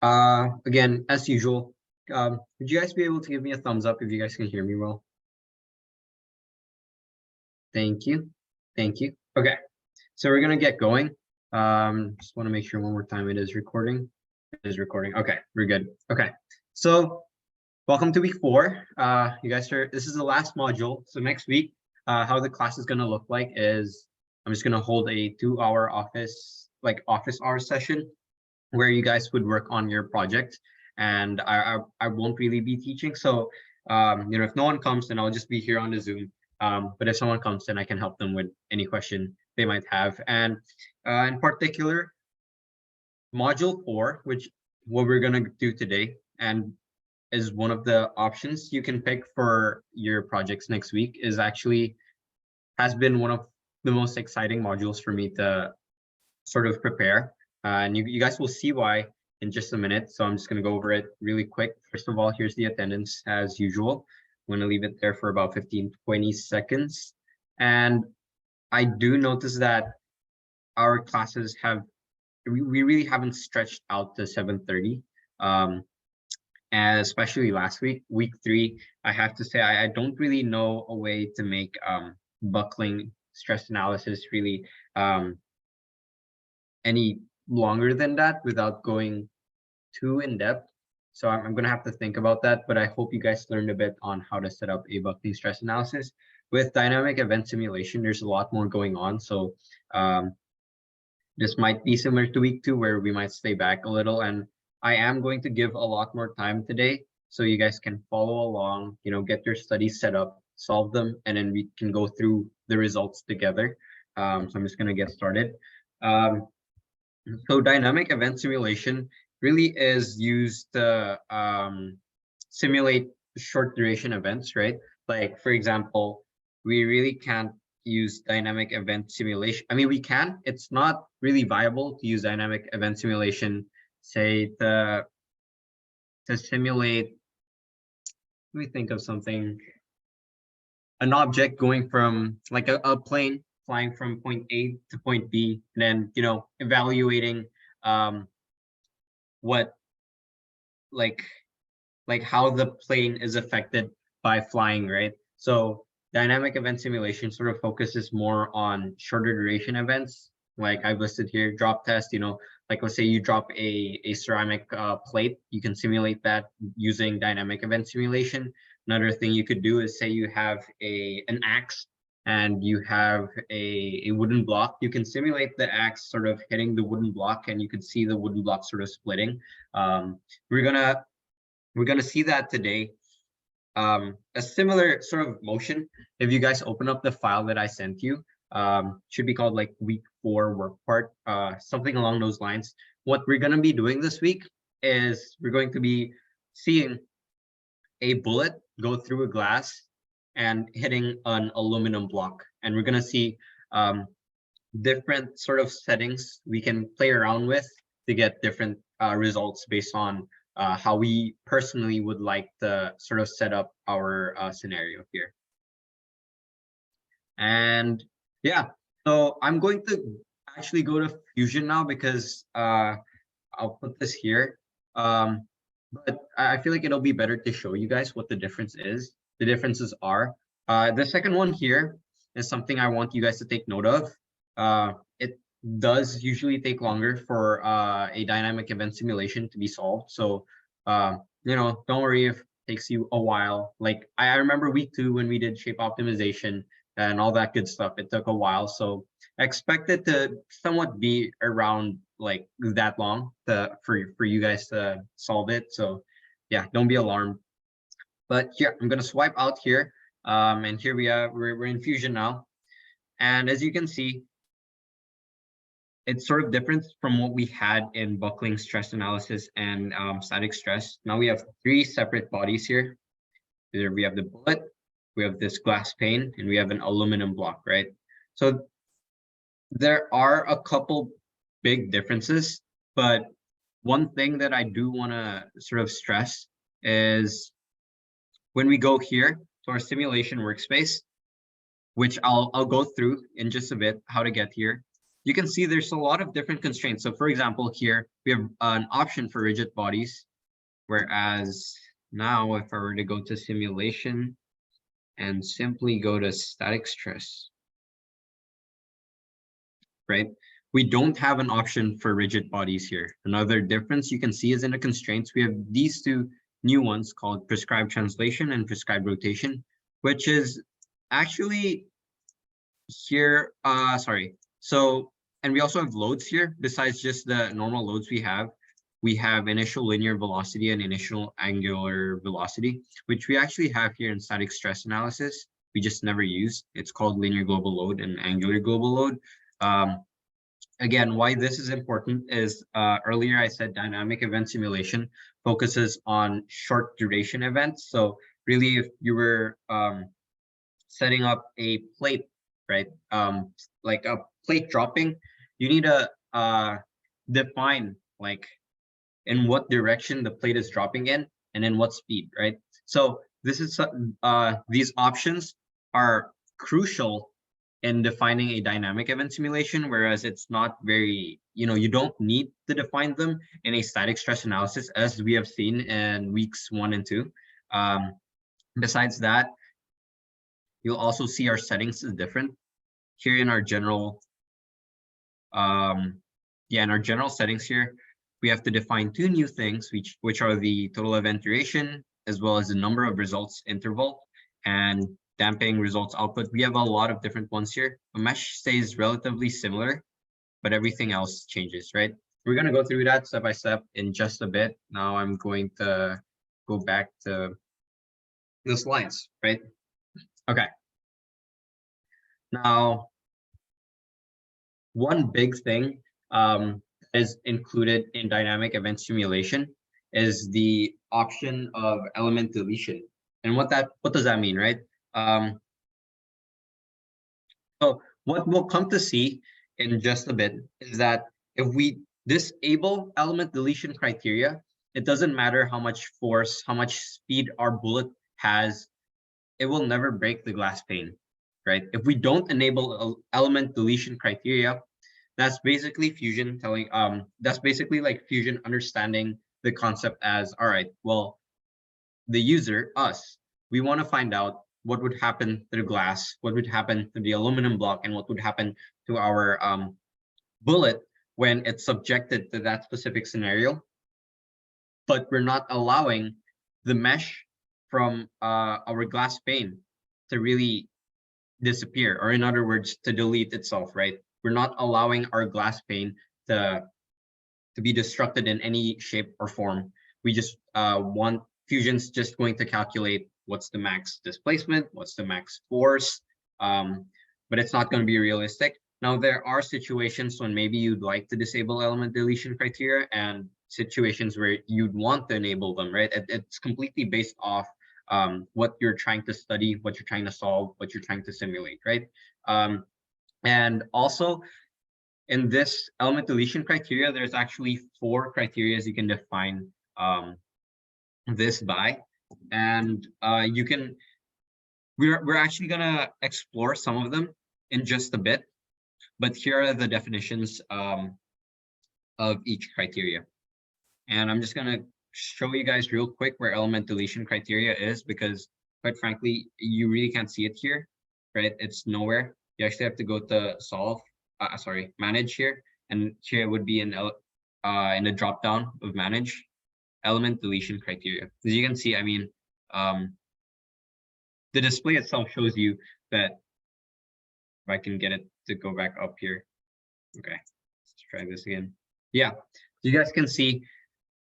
Again, as usual, would you guys be able to give me a thumbs up if you guys can hear me well? Thank you. Thank you. Okay, so we're gonna get going. Just want to make sure one more time it is recording. It is recording. Okay, we're good. Okay, so welcome to week 4. You guys are, this is the last module. So next week, how the class is gonna look like is I'm just gonna hold a 2-hour office hour session where you guys would work on your project, and I won't really be teaching. So if no one comes, then I'll just be here on the Zoom. But if someone comes, then I can help them with any question they might have. And in particular, module 4, which what we're gonna do today, and is one of the options you can pick for your projects next week, is actually has been one of the most exciting modules for me to sort of prepare. And you guys will see why in just a minute. So I'm just going to go over it really quick. First of all, here's the attendance as usual. I'm going to leave it there for about 15-20 seconds. And I do notice that our classes we really haven't stretched out to 7:30. And especially last week, week 3, I have to say I don't really know a way to make buckling stress analysis really any longer than that without going too in depth. So I'm going to have to think about that, but I hope you guys learned a bit on how to set up a buckling stress analysis. With dynamic event simulation, there's a lot more going on. So this might be similar to week 2 where we might stay back a little, and I am going to give a lot more time today so you guys can follow along, get your studies set up, solve them, and then we can go through the results together. So I'm just going to get started. So dynamic event simulation really is used to simulate short duration events, right? Like, for example, we really can't use dynamic event simulation. I mean, we can. It's not really viable to use dynamic event simulation, say, to simulate, let me think of something, an object going from, like a plane flying from point A to point B, and then evaluating what like how the plane is affected by flying, right? So dynamic event simulation sort of focuses more on shorter duration events, like I've listed here. Drop test, like let's say you drop a ceramic plate, you can simulate that using dynamic event simulation. Another thing you could do is, say you have an axe and you have a wooden block. You can simulate the axe sort of hitting the wooden block, and you could see the wooden block sort of splitting. We're gonna see that today. A similar sort of motion, if you guys open up the file that I sent you, should be called like week 4 work part, something along those lines. What we're going to be doing this week is we're going to be seeing a bullet go through a glass and hitting an aluminum block, and we're going to see different sort of settings we can play around with to get different results based on how we personally would like to sort of set up our scenario here. And yeah, so I'm going to actually go to Fusion now because I'll put this here. But I feel like it'll be better to show you guys what the difference is. The differences are, the second one here is something I want you guys to take note of. It does usually take longer for a dynamic event simulation to be solved. So, don't worry if it takes you a while. Like I remember week 2 when we did shape optimization and all that good stuff, it took a while. So I expect it to somewhat be around like that long for you guys to solve it. So yeah, don't be alarmed. But yeah, I'm gonna swipe out here. And here we are, we're in Fusion now. And as you can see, it's sort of different from what we had in buckling stress analysis and static stress. Now we have 3 separate bodies here. Either we have the bullet, we have this glass pane, and we have an aluminum block, right? So there are a couple big differences, but one thing that I do want to sort of stress is when we go here to our simulation workspace, which I'll go through in just a bit how to get here, you can see there's a lot of different constraints. So for example, here we have an option for rigid bodies, whereas now if I were to go to simulation and simply go to static stress, right? We don't have an option for rigid bodies here. Another difference you can see is in the constraints, we have these two new ones called prescribed translation and prescribed rotation, which is actually here, sorry. So, and we also have loads here, besides just the normal loads we have initial linear velocity and initial angular velocity, which we actually have here in static stress analysis. We just never use. It's called linear global load and angular global load. Again, why this is important is earlier I said dynamic event simulation focuses on short duration events. So really, if you were setting up a plate, right, like a plate dropping, you need to define like in what direction the plate is dropping in and in what speed, right? So this is these options are crucial in defining a dynamic event simulation, whereas it's not very, you don't need to define them in a static stress analysis, as we have seen in weeks 1 and 2. Besides that, you'll also see our settings is different here in our general, in our general settings here, we have to define two new things, which are the total event duration, as well as the number of results interval and damping results output. We have a lot of different ones here. A mesh stays relatively similar, but everything else changes, right? We're going to go through that step by step in just a bit. Now I'm going to go back to the slides, right? Okay. Now, one big thing is included in dynamic event simulation is the option of element deletion. And what does that mean, right? So what we'll come to see in just a bit is that if we disable element deletion criteria, it doesn't matter how much force, how much speed our bullet has, it will never break the glass pane, right? If we don't enable element deletion criteria, that's basically Fusion that's basically like Fusion understanding the concept as, all right, well, the user, us, we want to find out what would happen to the glass, what would happen to the aluminum block, and what would happen to our bullet when it's subjected to that specific scenario. But we're not allowing the mesh from our glass pane to really disappear, or in other words, to delete itself, right? We're not allowing our glass pane to be destructed in any shape or form. We just want Fusion's just going to calculate what's the max displacement, what's the max force, but it's not going to be realistic. Now, there are situations when maybe you'd like to disable element deletion criteria and situations where you'd want to enable them, right? It's completely based off what you're trying to study, what you're trying to solve, what you're trying to simulate, right? And also, in this element deletion criteria, there's actually 4 criteria you can define this by, and we're actually gonna explore some of them in just a bit, but here are the definitions of each criteria. And I'm just gonna show you guys real quick where element deletion criteria is, because quite frankly, you really can't see it here, right? It's nowhere. You actually have to go to manage here, and here would be in the drop down of manage element deletion criteria. As you can see, I mean, the display itself shows you that. If I can get it to go back up here. Okay, let's try this again. Yeah, you guys can see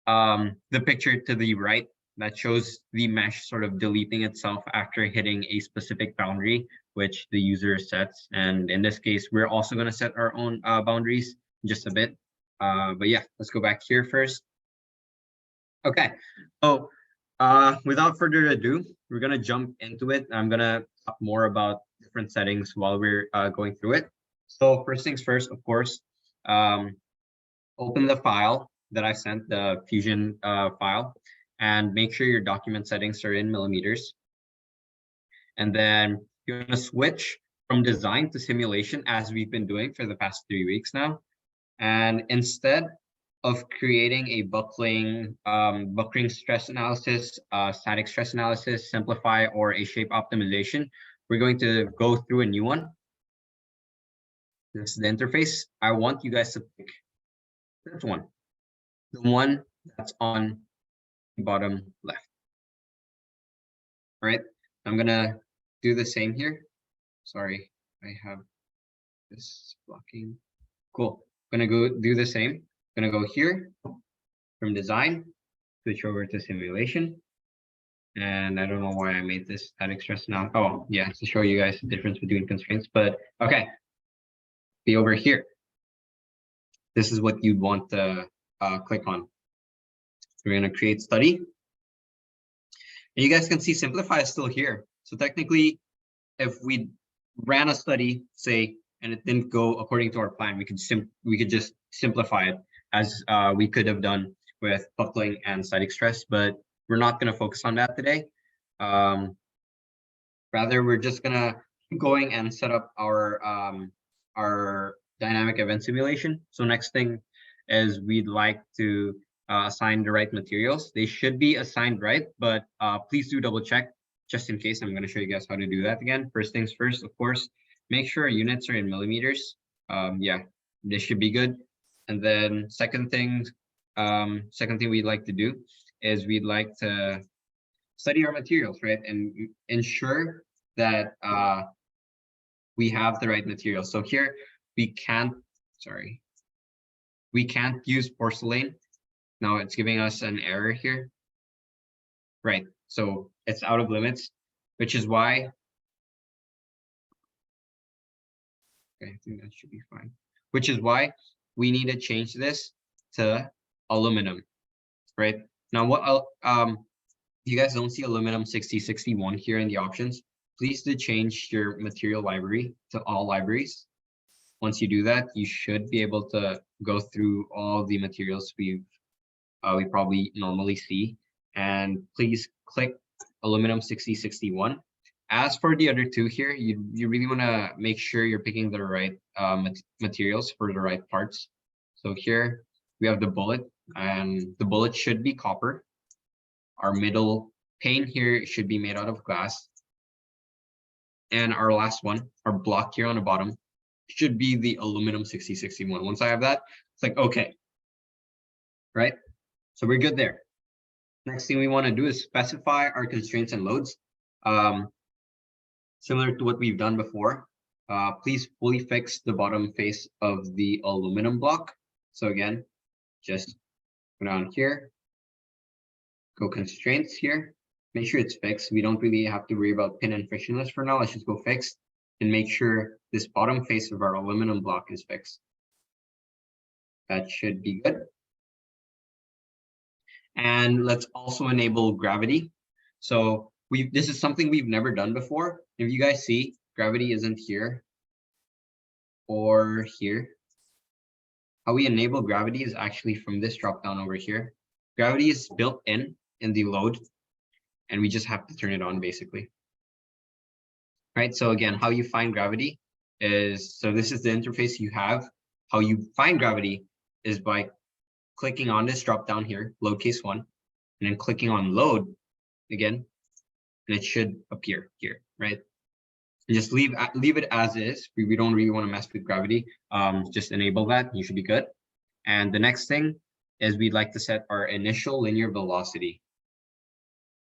the picture to the right that shows the mesh sort of deleting itself after hitting a specific boundary, which the user sets. And in this case, we're also going to set our own boundaries in just a bit. But yeah, let's go back here first. Okay, so without further ado, we're going to jump into it. I'm going to talk more about different settings while we're going through it. So first things first, of course, open the file that I sent, the Fusion file, and make sure your document settings are in millimeters. And then you're going to switch from design to simulation, as we've been doing for the past 3 weeks now. And instead of creating a buckling stress analysis, static stress analysis, simplify, or a shape optimization, we're going to go through a new one. This is the interface. I want you guys to pick this one, the one that's on the bottom left. All right, I'm gonna do the same here. Sorry, I have this blocking. Cool. I'm gonna go do the same. I'm gonna go here from design, switch over to simulation. And I don't know why I made this static stress now. Oh, yeah, to show you guys the difference between constraints. But okay, be over here. This is what you'd want to click on. So we're gonna create study. And you guys can see simplify is still here. So technically, if we ran a study, say, and it didn't go according to our plan, we could just simplify it as we could have done with buckling and static stress, but we're not going to focus on that today. Rather, we're just going to keep going and set up our dynamic event simulation. So next thing is we'd like to assign the right materials. They should be assigned right, but please do double check just in case. I'm going to show you guys how to do that again. First things first, of course, make sure units are in millimeters. Yeah, this should be good. And then second thing we'd like to do is we'd like to study our materials, right? And ensure that we have the right materials. So here we can't use porcelain. Now it's giving us an error here. Right, so it's out of limits, which is why, okay, I think that should be fine. Which is why we need to change this to aluminum, right? Now, what you guys don't see aluminum 6061 here in the options, please do change your material library to all libraries. Once you do that, you should be able to go through all the materials we probably normally see. And please click aluminum 6061. As for the other two here, you really want to make sure you're picking the right materials for the right parts. So here we have the bullet, and the bullet should be copper. Our middle pane here should be made out of glass. And our last one, our block here on the bottom, should be the aluminum 6061. Once I have that, it's like, okay, right? So we're good there. Next thing we want to do is specify our constraints and loads. Similar to what we've done before, please fully fix the bottom face of the aluminum block. So again, just go down here, go constraints here, make sure it's fixed. We don't really have to worry about pin and frictionless for now. Let's just go fixed and make sure this bottom face of our aluminum block is fixed. That should be good. And let's also enable gravity. So this is something we've never done before. If you guys see, gravity isn't here or here. How we enable gravity is actually from this drop down over here. Gravity is built in the load, and we just have to turn it on basically. Right, so again, how you find gravity is, so this is the interface you have. How you find gravity is by clicking on this drop down here, load case 1, and then clicking on load again, and it should appear here, right? And just leave it as is. We don't really want to mess with gravity. Just enable that, you should be good. And the next thing is we'd like to set our initial linear velocity.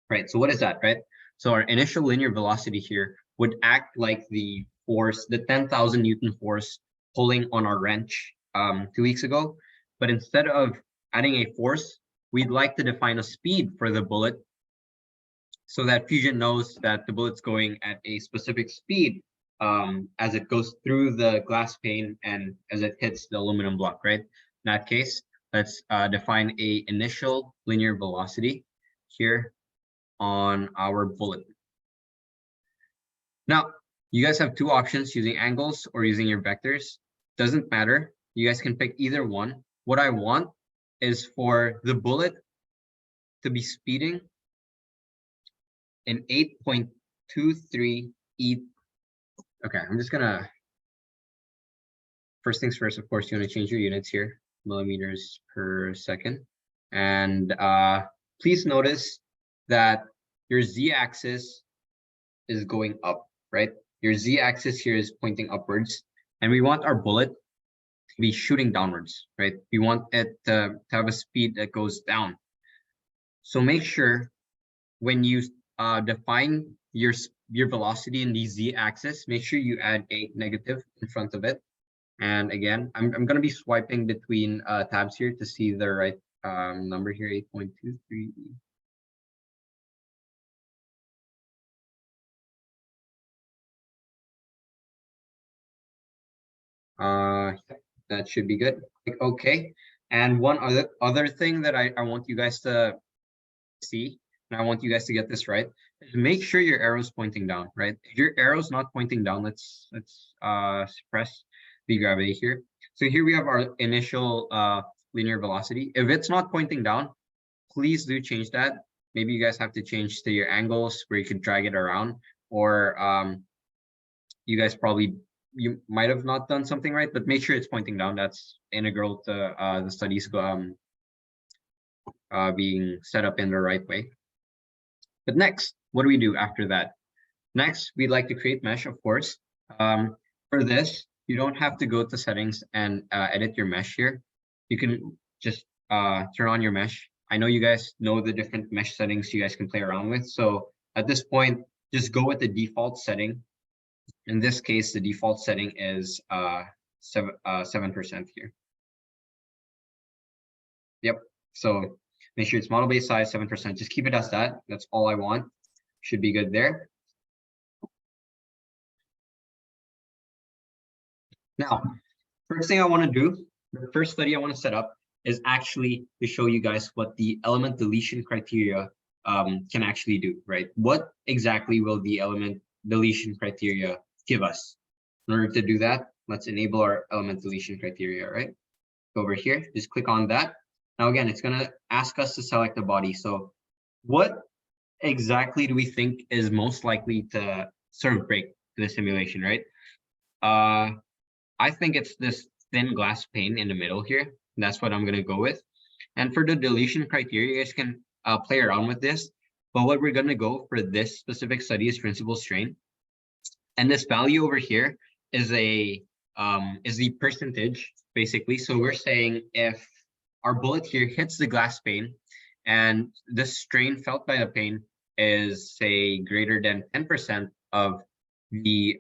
Right, so what is that, right? So our initial linear velocity here would act like the force, the 10,000 Newton force pulling on our wrench 2 weeks ago. But instead of adding a force, we'd like to define a speed for the bullet so that Fusion knows that the bullet's going at a specific speed as it goes through the glass pane and as it hits the aluminum block, right? In that case, let's define a initial linear velocity here on our bullet. Now, you guys have two options, using angles or using your vectors. Doesn't matter. You guys can pick either one. What I want is for the bullet to be speeding in 8.23 e Okay, I'm just gonna, first things first, of course, you want to change your units here, millimeters per second. And please notice that your z-axis is going up, right? Your z-axis here is pointing upwards, and we want our bullet to be shooting downwards, right? We want it to have a speed that goes down. So make sure when you define your velocity in the z-axis, make sure you add a negative in front of it. And again, I'm going to be swiping between tabs here to see the right number here, 8.23. That should be good. Okay. And one other thing that I want you guys to see, and I want you guys to get this right, is make sure your arrow's pointing down, right? If your arrow's not pointing down, let's suppress the gravity here. So here we have our initial linear velocity. If it's not pointing down, please do change that. Maybe you guys have to change to your angles where you could drag it around, or you guys probably, you might have not done something right, but make sure it's pointing down. That's integral to the studies being set up in the right way. But next, what do we do after that? Next, we'd like to create mesh, of course. For this, you don't have to go to settings and edit your mesh here. You can just turn on your mesh. I know you guys know the different mesh settings you guys can play around with. So at this point, just go with the default setting. In this case, the default setting is 7% here. Yep. So make sure it's model base size 7%. Just keep it as that. That's all I want. Should be good there. Now, first thing I want to do, the first study I want to set up is actually to show you guys what the element deletion criteria can actually do, right? What exactly will the element deletion criteria give us? In order to do that, let's enable our element deletion criteria, right? Go over here, just click on that. Now, again, it's going to ask us to select the body. So what exactly do we think is most likely to sort of break the simulation, right? I think it's this thin glass pane in the middle here. That's what I'm going to go with. And for the deletion criteria, you guys can play around with this. But what we're going to go for this specific study is principal strain. And this value over here is the percentage, basically. So we're saying if our bullet here hits the glass pane and the strain felt by the pane is, say, greater than 10% of the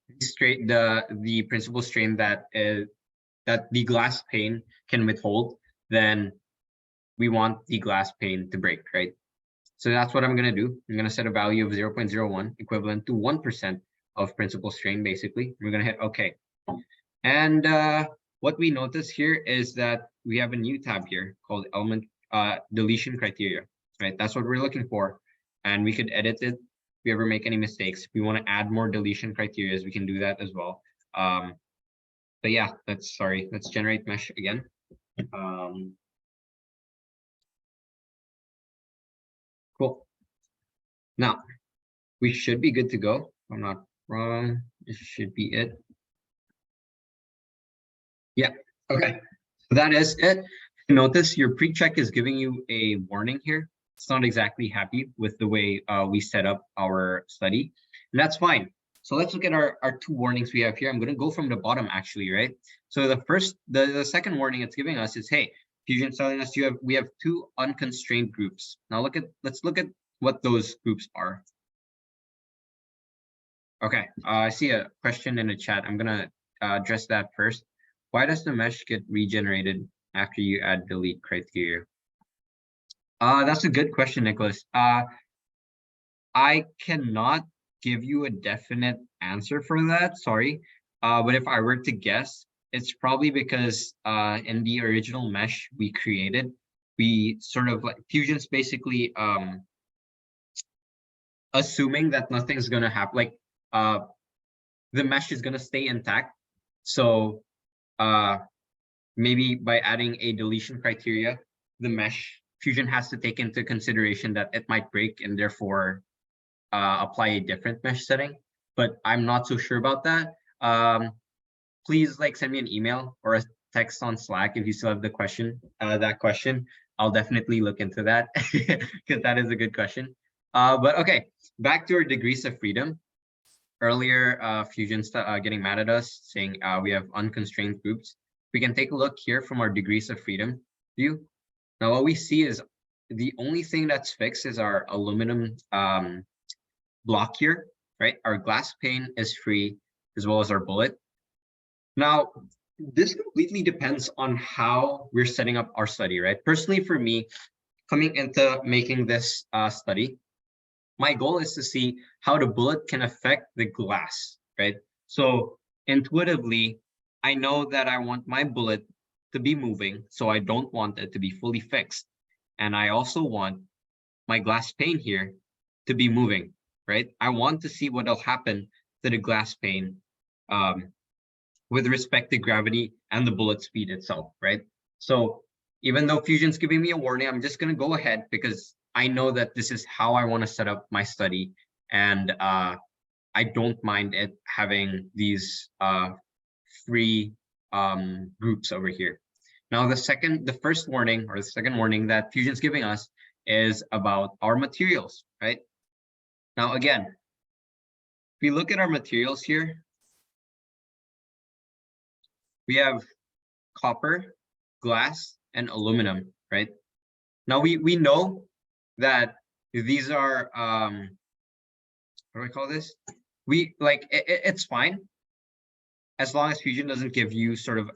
the principal strain that the glass pane can withhold, then we want the glass pane to break, right? So that's what I'm going to do. I'm going to set a value of 0.01, equivalent to 1% of principal strain, basically. We're going to hit OK. And what we notice here is that we have a new tab here called element deletion criteria, right? That's what we're looking for. And we could edit it if we ever make any mistakes. If we want to add more deletion criteria, we can do that as well. But yeah, let's generate mesh again. Cool. Now, we should be good to go. If I'm not wrong, this should be it. Yeah, okay. So that is it. Notice your pre-check is giving you a warning here. It's not exactly happy with the way we set up our study, and that's fine. So let's look at our two warnings we have here. I'm going to go from the bottom actually, right? So the second warning it's giving us is, hey, Fusion's telling us we have two unconstrained groups. Now let's look at what those groups are. Okay, I see a question in the chat. I'm gonna address that first. Why does the mesh get regenerated after you add delete criteria? That's a good question, Nicholas. I cannot give you a definite answer for that, sorry. But if I were to guess, it's probably because in the original mesh we created, we sort of like Fusion's basically assuming that nothing's gonna happen, like the mesh is gonna stay intact. So maybe by adding a deletion criteria, the mesh Fusion has to take into consideration that it might break and therefore apply a different mesh setting. but I'm not so sure about that. Please like send me an email or a text on Slack if you still have the question, that question. I'll definitely look into that because that is a good question. But okay, back to our degrees of freedom. Earlier, Fusion's getting mad at us, saying we have unconstrained groups. We can take a look here from our degrees of freedom view. Now, what we see is the only thing that's fixed is our aluminum block here, right? Our glass pane is free, as well as our bullet. Now, this completely depends on how we're setting up our study, right? Personally, for me, coming into making this study, my goal is to see how the bullet can affect the glass, right? So intuitively, I know that I want my bullet to be moving, so I don't want it to be fully fixed. And I also want my glass pane here to be moving, right? I want to see what will happen to the glass pane with respect to gravity and the bullet speed itself, right? So even though Fusion's giving me a warning, I'm just going to go ahead because I know that this is how I want to set up my study. And I don't mind it having these free groups over here. Now, the first warning or the second warning that Fusion's giving us is about our materials, right? Now, again, if we look at our materials here, we have copper, glass, and aluminum, right? Now we know that these are what do I call this? We like it's fine as long as Fusion doesn't give you sort of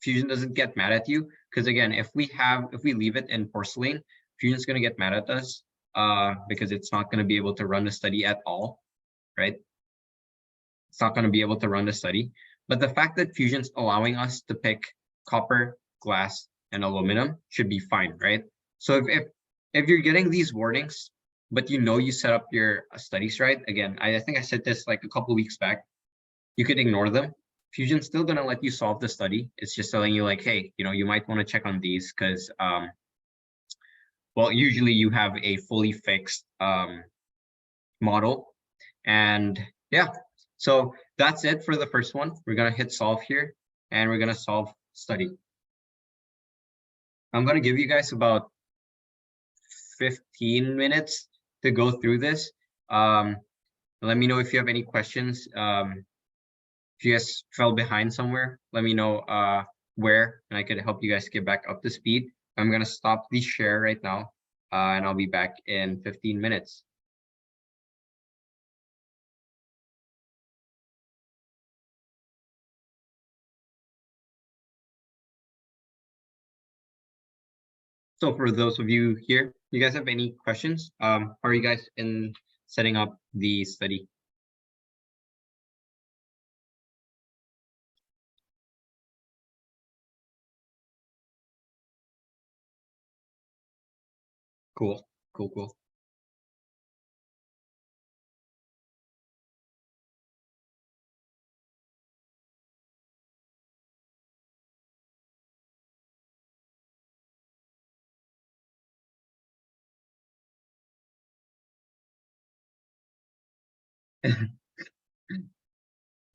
Fusion doesn't get mad at you, because again, if we leave it in porcelain, Fusion's gonna get mad at us because it's not gonna be able to run the study at all, right? It's not gonna be able to run the study. But the fact that Fusion's allowing us to pick copper, glass, and aluminum should be fine, right? So if you're getting these warnings, but you know you set up your studies right, again, I think I said this like a couple weeks back, you could ignore them. Fusion's still gonna let you solve the study. It's just telling you like, hey, you might want to check on these because, well, usually you have a fully fixed model, and yeah. So that's it for the first one. We're gonna hit solve here, and we're gonna solve study. I'm gonna give you guys about 15 minutes to go through this. Let me know if you have any questions. If you guys fell behind somewhere, let me know where, and I could help you guys get back up to speed. I'm gonna stop the share right now, and I'll be back in 15 minutes. So for those of you here, you guys have any questions? How are you guys in setting up the study? Cool, cool, cool.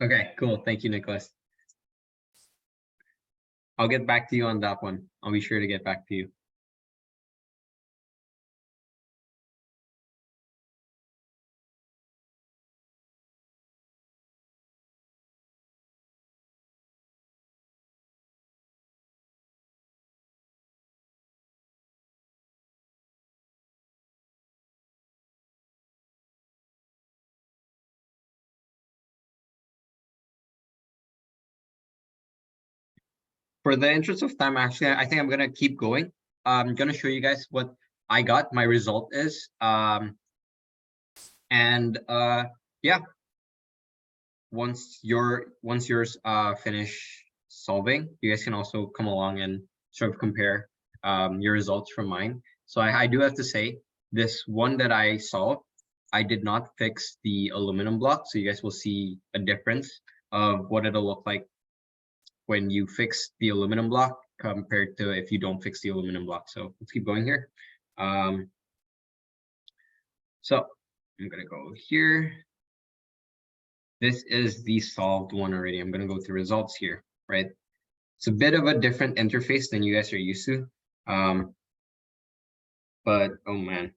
Okay, cool. Thank you, Nicholas. I'll get back to you on that one. I'll be sure to get back to you. For the interest of time, actually, I think I'm gonna keep going. I'm gonna show you guys what I got. My result is, and yeah, once yours finish solving, you guys can also come along and sort of compare your results from mine. So I do have to say, this one that I solved, I did not fix the aluminum block, so you guys will see a difference of what it'll look like when you fix the aluminum block compared to if you don't fix the aluminum block. So let's keep going here. So I'm gonna go here. This is the solved one already. I'm gonna go through results here, right? It's a bit of a different interface than you guys are used to. But oh man.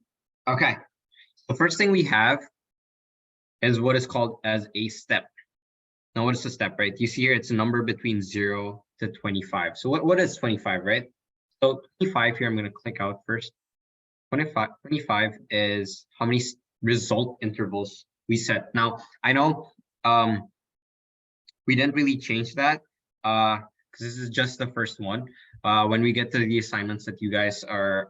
Okay. The first thing we have is what is called as a step. Now, what is a step, right? You see here, it's a number between 0 to 25. So what is 25, right? So 25 here, I'm going to click out first. 25 is how many result intervals we set. Now, I know we didn't really change that because this is just the first one. When we get to the assignments that you guys are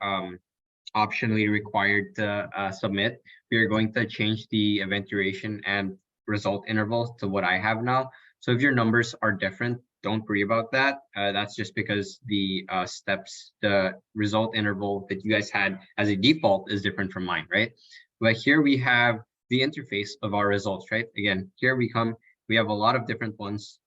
optionally required to submit, we are going to change the event duration and result interval to what I have now. So if your numbers are different, don't worry about that. That's just because the steps, the result interval that you guys had as a default is different from mine, right? But here we have the interface of our results, right? Again, here we have a lot of different ones,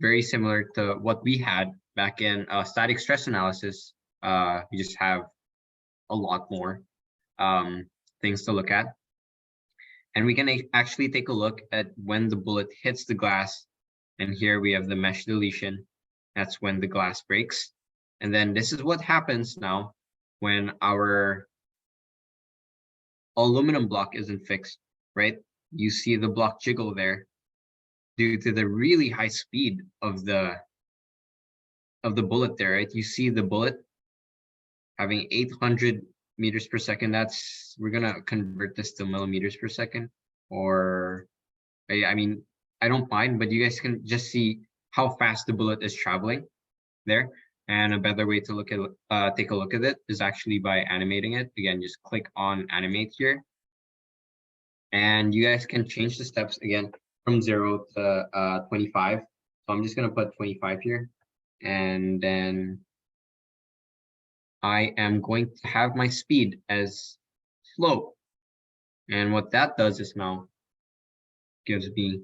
very similar to what we had back in static stress analysis. We just have a lot more things to look at. And we can actually take a look at when the bullet hits the glass. And here we have the mesh deletion. That's when the glass breaks. And then this is what happens now when our aluminum block isn't fixed, right? You see the block jiggle there due to the really high speed of the bullet there, right? You see the bullet having 800 meters per second. That's, we're gonna convert this to millimeters per second, or I mean, I don't mind, but you guys can just see how fast the bullet is traveling there. And a better way to look at take a look at it is actually by animating it. Again, just click on animate here, and you guys can change the steps again from 0 to 25. So I'm just gonna put 25 here, and then I am going to have my speed as slow. And what that does is now gives me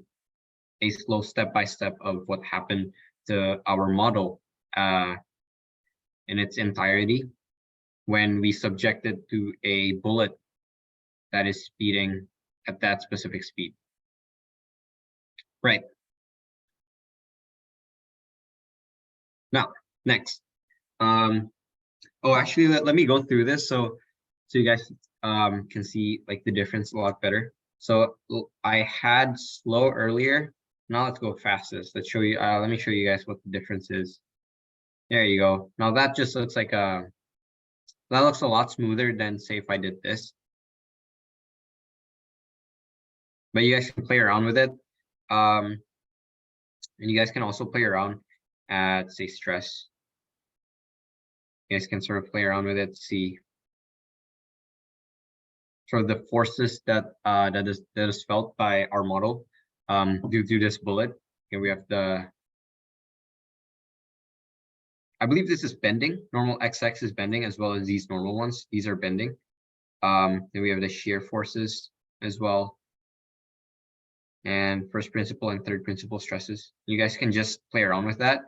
a slow step-by-step of what happened to our model in its entirety when we subject it to a bullet that is speeding at that specific speed. Right. Now, next. Oh, actually, let me go through this so you guys can see like the difference a lot better. So I had slow earlier. Now let's go fastest. Let's show you. Let me show you guys what the difference is. There you go. Now that just looks like that looks a lot smoother than say if I did this. But you guys can play around with it. And you guys can also play around at say stress. You guys can sort of play around with it, see sort of the forces that that is felt by our model due to this bullet. Here we have I believe this is bending. Normal XX is bending, as well as these normal ones. These are bending. Then we have the shear forces as well, and first principle and third principle stresses. You guys can just play around with that.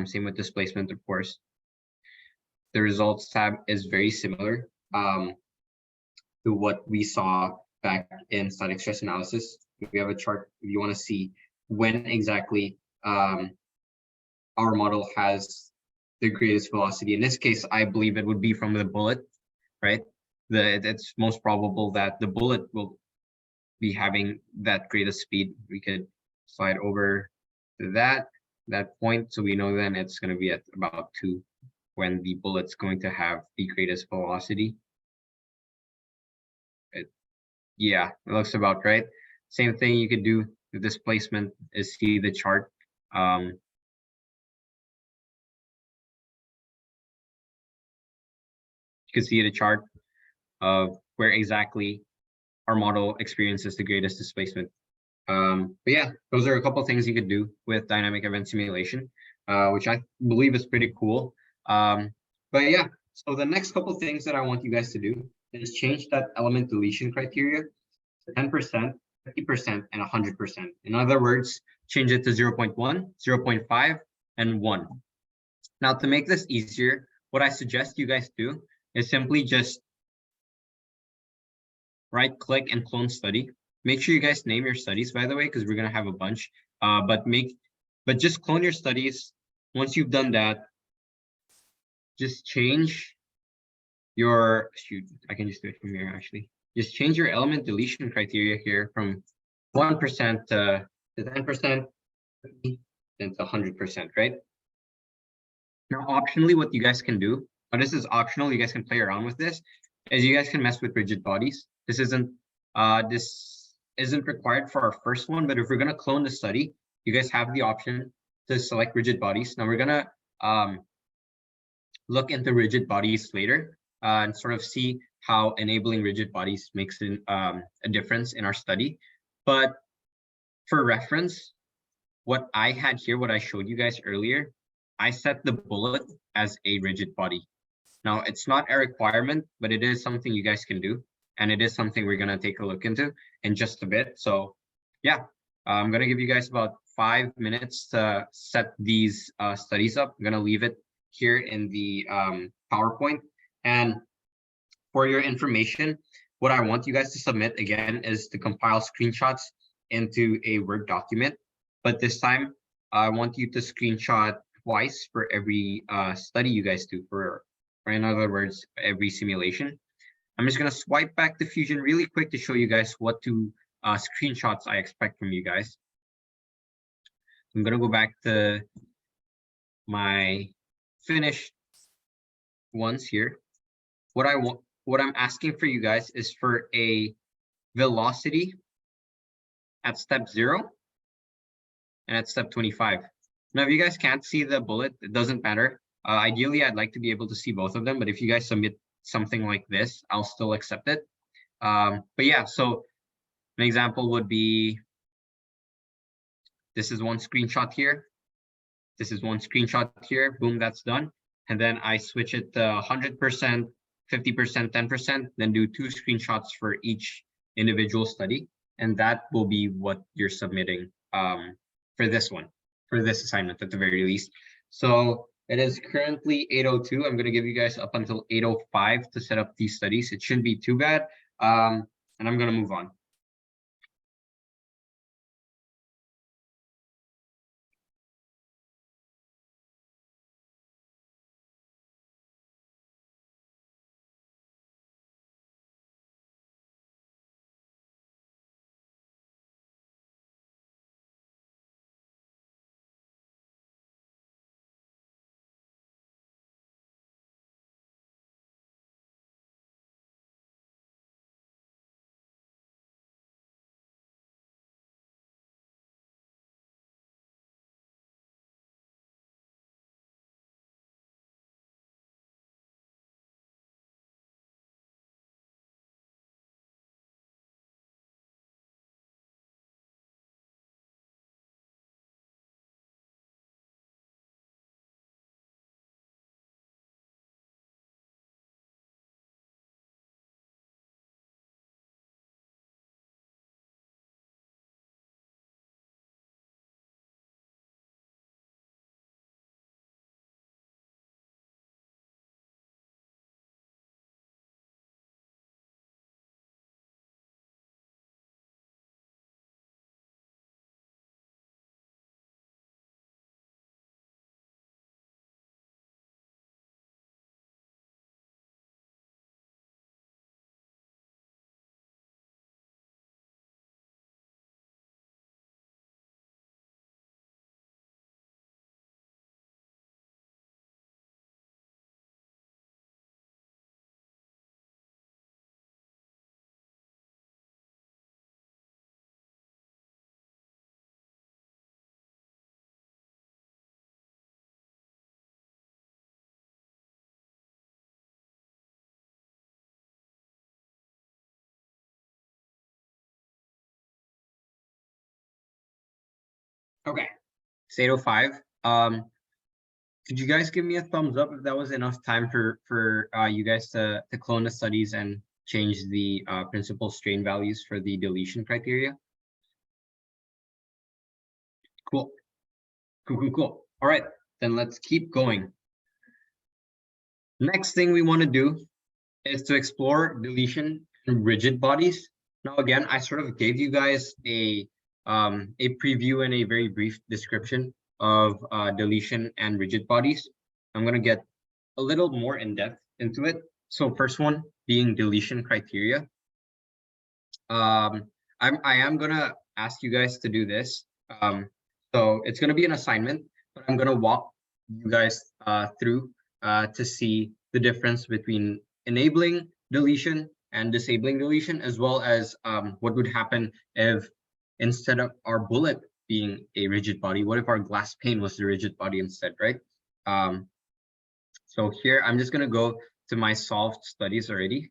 Same with displacement, of course. The results tab is very similar to what we saw back in static stress analysis. We have a chart if you want to see when exactly our model has the greatest velocity. In this case, I believe it would be from the bullet, right? It's most probable that the bullet will be having that greatest speed. We could slide over to that point, so we know then it's going to be at about 2 when the bullet's going to have the greatest velocity. Yeah, it looks about right. Same thing you could do with displacement is see the chart. You can see the chart of where exactly our model experiences the greatest displacement. But yeah, those are a couple of things you could do with dynamic event simulation, which I believe is pretty cool. But yeah, so the next couple of things that I want you guys to do is change that element deletion criteria to 10%, 50%, and 100%. In other words, change it to 0.1, 0.5, and 1. Now, to make this easier, what I suggest you guys do is simply just right click and clone study. Make sure you guys name your studies, by the way, because we're gonna have a bunch. But just clone your studies. Once you've done that, just change your, shoot, I can just do it from here actually. Just change your element deletion criteria here from 1% to 10%, then to 100%, right? Now, optionally, what you guys can do, this is optional, you guys can play around with this, is you guys can mess with rigid bodies. This isn't required for our first one, but if we're gonna clone the study, you guys have the option to select rigid bodies. Now we're gonna look into rigid bodies later and sort of see how enabling rigid bodies makes a difference in our study. But for reference, what I had here, what I showed you guys earlier, I set the bullet as a rigid body. Now, it's not a requirement, but it is something you guys can do. And it is something we're going to take a look into in just a bit. So yeah, I'm going to give you guys about 5 minutes to set these studies up. I'm going to leave it here in the PowerPoint. And for your information, what I want you guys to submit again is to compile screenshots into a Word document. But this time, I want you to screenshot twice for every study you guys do, for in other words, every simulation. I'm just going to swipe back to Fusion really quick to show you guys what screenshots I expect from you guys. I'm going to go back to my finished ones here. What I'm asking for you guys is for a velocity at step 0 and at step 25. Now, if you guys can't see the bullet, it doesn't matter. Ideally, I'd like to be able to see both of them, but if you guys submit something like this, I'll still accept it. But yeah, so an example would be, this is one screenshot here. This is one screenshot here. Boom, that's done. And then I switch it to 100%, 50%, 10%, then do 2 screenshots for each individual study. And that will be what you're submitting for this one, for this assignment at the very least. So it is currently 8:02. I'm going to give you guys up until 8:05 to set up these studies. It shouldn't be too bad. And I'm going to move on. Okay, it's 8:05. Could you guys give me a thumbs up if that was enough time for you guys to clone the studies and change the principal strain values for the deletion criteria? Cool. Cool. All right, then let's keep going. Next thing we want to do is to explore deletion and rigid bodies. Now, again, I sort of gave you guys a preview and a very brief description of deletion and rigid bodies. I'm going to get a little more in depth into it. So first one being deletion criteria. I am going to ask you guys to do this. So it's going to be an assignment, but I'm going to walk you guys through to see the difference between enabling deletion and disabling deletion, as well as what would happen if instead of our bullet being a rigid body, what if our glass pane was the rigid body instead, right? So here, I'm just going to go to my solved studies already.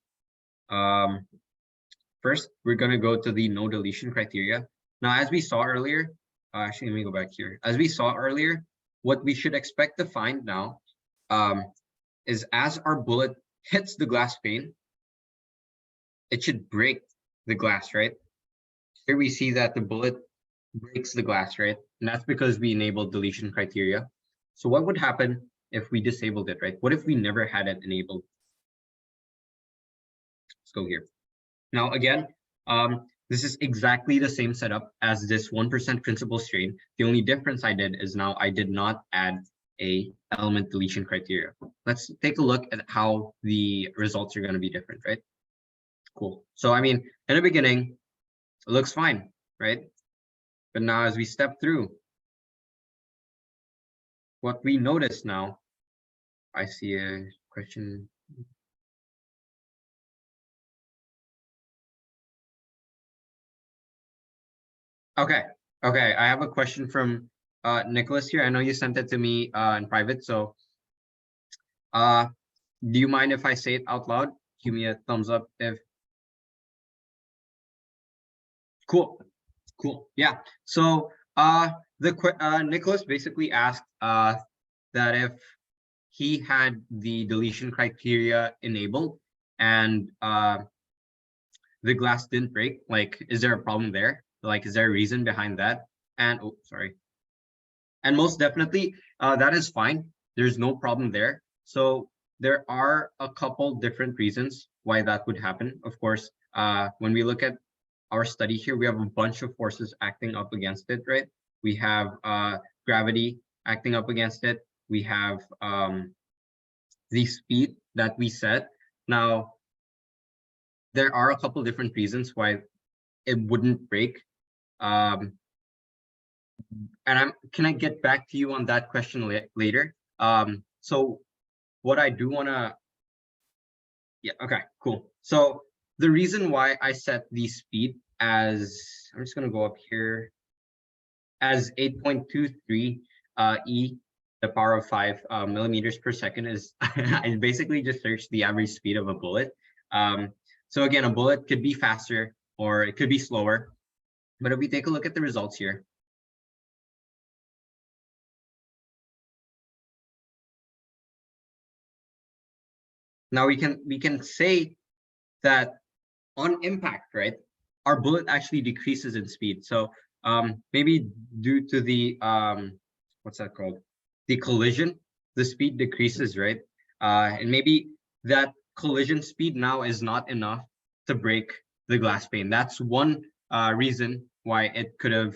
First, we're going to go to the no deletion criteria. Now, as we saw earlier, actually, let me go back here. As we saw earlier, what we should expect to find now is as our bullet hits the glass pane, it should break the glass, right? Here we see that the bullet breaks the glass, right? And that's because we enabled deletion criteria. So what would happen if we disabled it, right? What if we never had it enabled? Let's go here. Now, again, this is exactly the same setup as this 1% principal strain. The only difference I did is now I did not add a element deletion criteria. Let's take a look at how the results are going to be different, right? Cool. So, I mean, in the beginning, it looks fine, right? But now as we step through, what we notice now, I see a question. Okay, I have a question from Nicholas here. I know you sent it to me in private, so do you mind if I say it out loud? Give me a thumbs up if. Cool. Yeah. So Nicholas basically asked that if he had the deletion criteria enabled and the glass didn't break, like, is there a problem there? Like, is there a reason behind that? And oh, sorry. And most definitely, that is fine. There's no problem there. So there are a couple different reasons why that would happen. Of course, when we look at our study here, we have a bunch of forces acting up against it, right? We have gravity acting up against it. We have the speed that we set. Now, there are a couple different reasons why it wouldn't break. And can I get back to you on that question later? So what I do want to, yeah, okay, cool. So the reason why I set the speed as, I'm just going to go up here, as 8.23 e the power of 5 millimeters per second is, I basically just searched the average speed of a bullet. So again, a bullet could be faster or it could be slower. But if we take a look at the results here, now we can say that on impact, right, our bullet actually decreases in speed. So maybe due to the what's that called? The collision, the speed decreases, right? And maybe that collision speed now is not enough to break the glass pane. That's one reason why it could have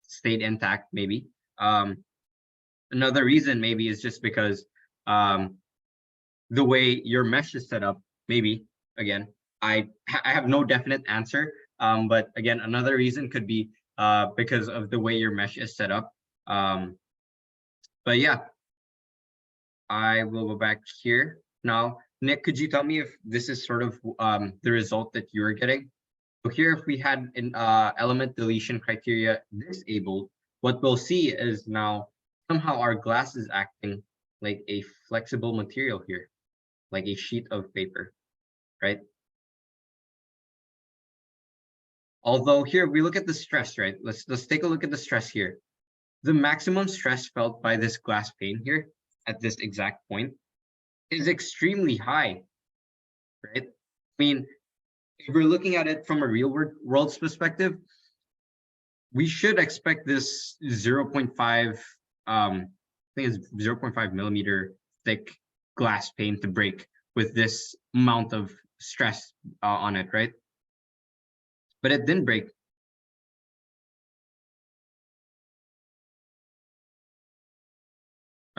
stayed intact, maybe. Another reason maybe is just because the way your mesh is set up, maybe, again, I have no definite answer, but again, another reason could be because of the way your mesh is set up. But yeah, I will go back here. Now, Nick, could you tell me if this is sort of the result that you're getting? So here, if we had an element deletion criteria disabled, what we'll see is now somehow our glass is acting like a flexible material here, like a sheet of paper, right? Although here we look at the stress, right? Let's take a look at the stress here. The maximum stress felt by this glass pane here at this exact point is extremely high, right? I mean, if we're looking at it from a real world's perspective, we should expect this 0.5, I think it's 0.5 millimeter thick glass pane to break with this amount of stress on it, right? But it didn't break.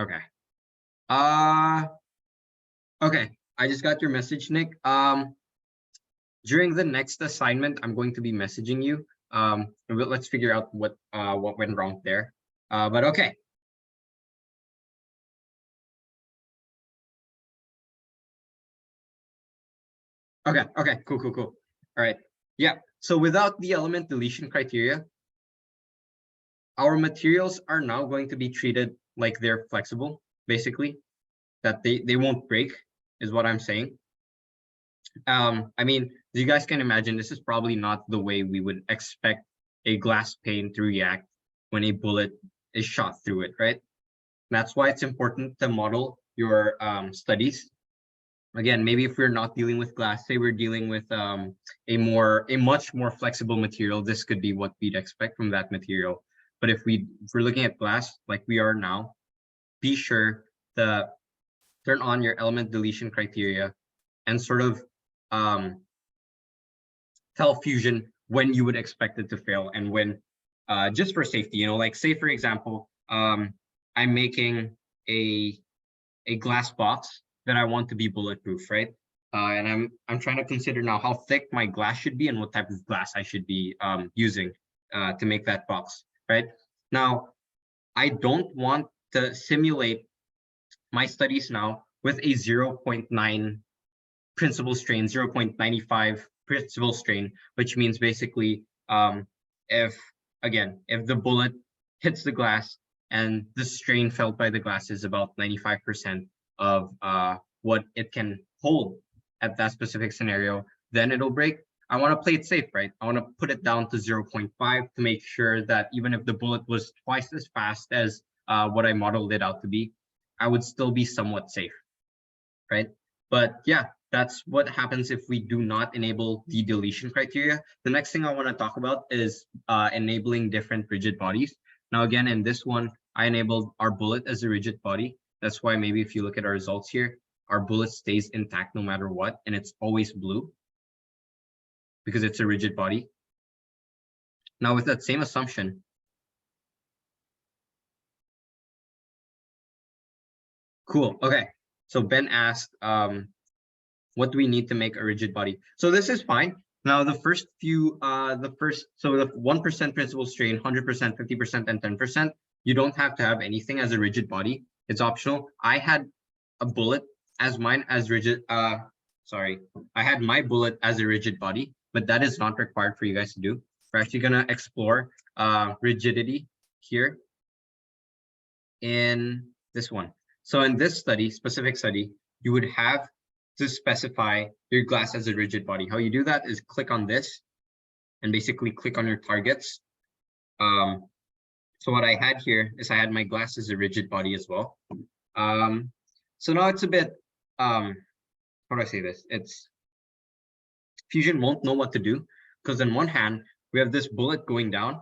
Okay. Okay. I just got your message, Nick. During the next assignment, I'm going to be messaging you. Let's figure out what went wrong there. But okay. Okay, cool. All right. Yeah. So without the element deletion criteria, our materials are now going to be treated like they're flexible, basically, that they won't break, is what I'm saying. I mean, you guys can imagine this is probably not the way we would expect a glass pane to react when a bullet is shot through it, right? That's why it's important to model your studies. Again, maybe if we're not dealing with glass, say we're dealing with a much more flexible material, this could be what we'd expect from that material. But if we're looking at glass like we are now, be sure to turn on your element deletion criteria and sort of tell Fusion when you would expect it to fail and when, just for safety, you know, like say for example, I'm making a glass box that I want to be bulletproof, right? And I'm trying to consider now how thick my glass should be and what type of glass I should be using to make that box, right? Now, I don't want to simulate my studies now with a 0.9 principal strain, 0.95 principal strain, which means basically if the bullet hits the glass and the strain felt by the glass is about 95% of what it can hold at that specific scenario, then it'll break. I want to play it safe, right? I want to put it down to 0.5 to make sure that even if the bullet was twice as fast as what I modeled it out to be, I would still be somewhat safe, right? But yeah, that's what happens if we do not enable the deletion criteria. The next thing I want to talk about is enabling different rigid bodies. Now, again, in this one, I enabled our bullet as a rigid body. That's why maybe if you look at our results here, our bullet stays intact no matter what, and it's always blue because it's a rigid body. Now, with that same assumption, cool. Okay, so Ben asked, what do we need to make a rigid body? So this is fine. Now the first few, so the 1% principal strain, 100%, 50%, and 10%, you don't have to have anything as a rigid body. It's optional. I had a bullet as mine as rigid, sorry, I had my bullet as a rigid body, but that is not required for you guys to do. We're actually gonna explore rigidity here in this one. So in this study, specific study, you would have to specify your glass as a rigid body. How you do that is click on this and basically click on your targets. So what I had here is I had my glass as a rigid body as well. So now it's a bit, how do I say this? It's Fusion won't know what to do because on one hand, we have this bullet going down,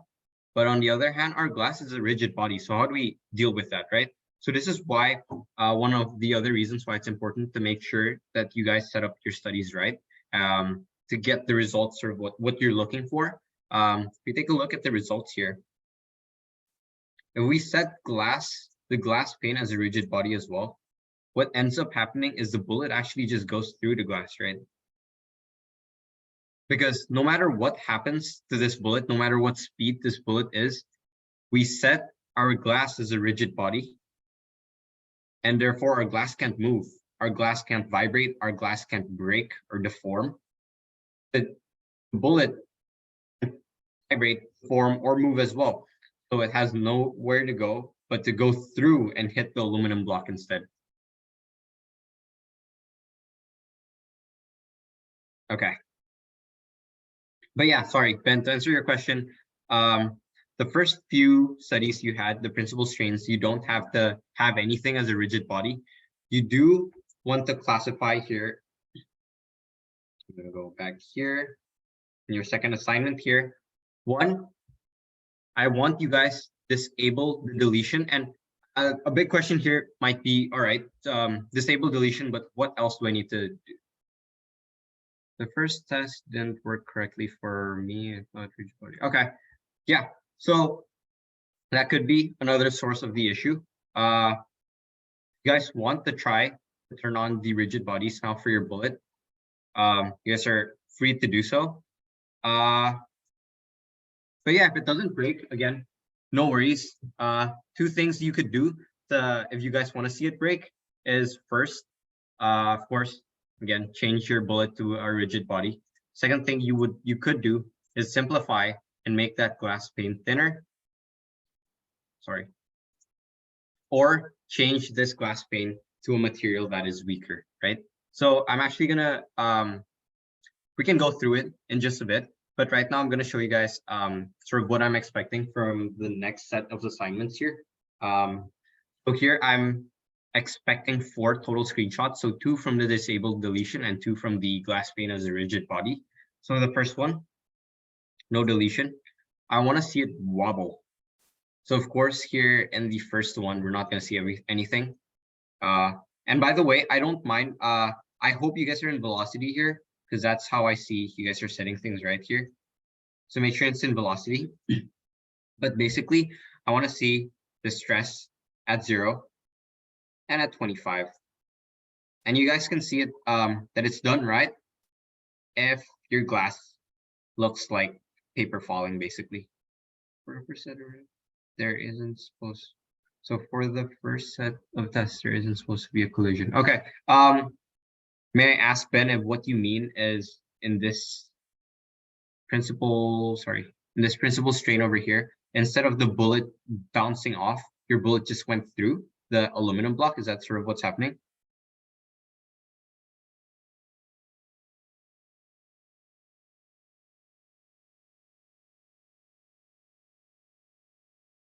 but on the other hand, our glass is a rigid body. So how do we deal with that, right? So this is why one of the other reasons why it's important to make sure that you guys set up your studies right to get the results or what you're looking for. If you take a look at the results here, if we set the glass pane as a rigid body as well, what ends up happening is the bullet actually just goes through the glass, right? Because no matter what happens to this bullet, no matter what speed this bullet is, we set our glass as a rigid body, and therefore our glass can't move, our glass can't vibrate, our glass can't break or deform. The bullet can't vibrate, form, or move as well. So it has nowhere to go but to go through and hit the aluminum block instead. Okay. But yeah, sorry, Ben, to answer your question, the first few studies you had, the principal strains, you don't have to have anything as a rigid body. You do want to classify here. I'm going to go back here in your second assignment here. One, I want you guys disable the deletion. And a big question here might be, all right, disable deletion, but what else do I need to do? The first test didn't work correctly for me. I thought rigid body. Okay, yeah. So that could be another source of the issue. You guys want to try to turn on the rigid bodies now for your bullet. You guys are free to do so. But yeah, if it doesn't break, again, no worries. Two things you could do if you guys want to see it break is first, of course, again, change your bullet to a rigid body. Second thing you could do is simplify and make that glass pane thinner. Sorry. Or change this glass pane to a material that is weaker, right? So I'm actually gonna we can go through it in just a bit, but right now I'm gonna show you guys sort of what I'm expecting from the next set of assignments here. So here I'm expecting 4 total screenshots, so 2 from the disabled deletion and 2 from the glass pane as a rigid body. So the first one, no deletion. I want to see it wobble. So of course here in the first one, we're not going to see anything. And by the way, I don't mind. I hope you guys are in velocity here, because that's how I see you guys are setting things right here. So make sure it's in velocity. But basically, I want to see the stress at 0 and at 25. And you guys can see it that it's done right if your glass looks like paper falling, basically. There isn't supposed. So for the first set of tests, there isn't supposed to be a collision. Okay. May I ask Ben if what you mean is in this principal strain over here, instead of the bullet bouncing off, your bullet just went through the aluminum block? Is that sort of what's happening?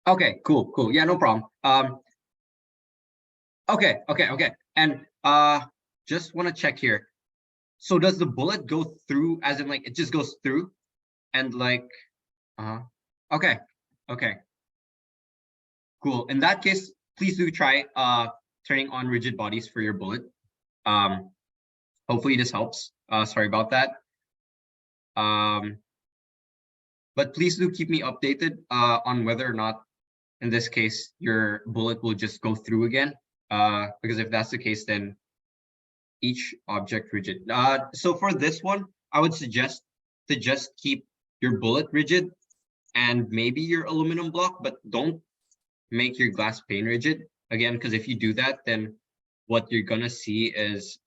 Okay, cool. Yeah, no problem. Okay. And just want to check here. So does the bullet go through, as in like it just goes through and like okay. Cool. In that case, please do try turning on rigid bodies for your bullet. Hopefully this helps. Sorry about that. But please do keep me updated on whether or not, in this case, your bullet will just go through again. Because if that's the case, then each object rigid. So for this one, I would suggest to just keep your bullet rigid and maybe your aluminum block, but don't make your glass pane rigid again, because if you do that, then what you're gonna see is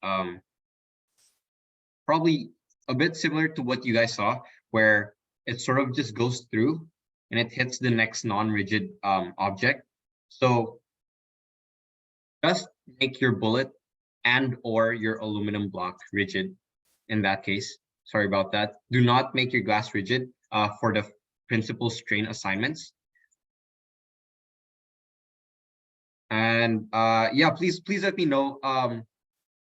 probably a bit similar to what you guys saw, where it sort of just goes through and it hits the next non-rigid object. So just make your bullet and or your aluminum block rigid in that case. Sorry about that. Do not make your glass rigid for the principal strain assignments. And yeah, please let me know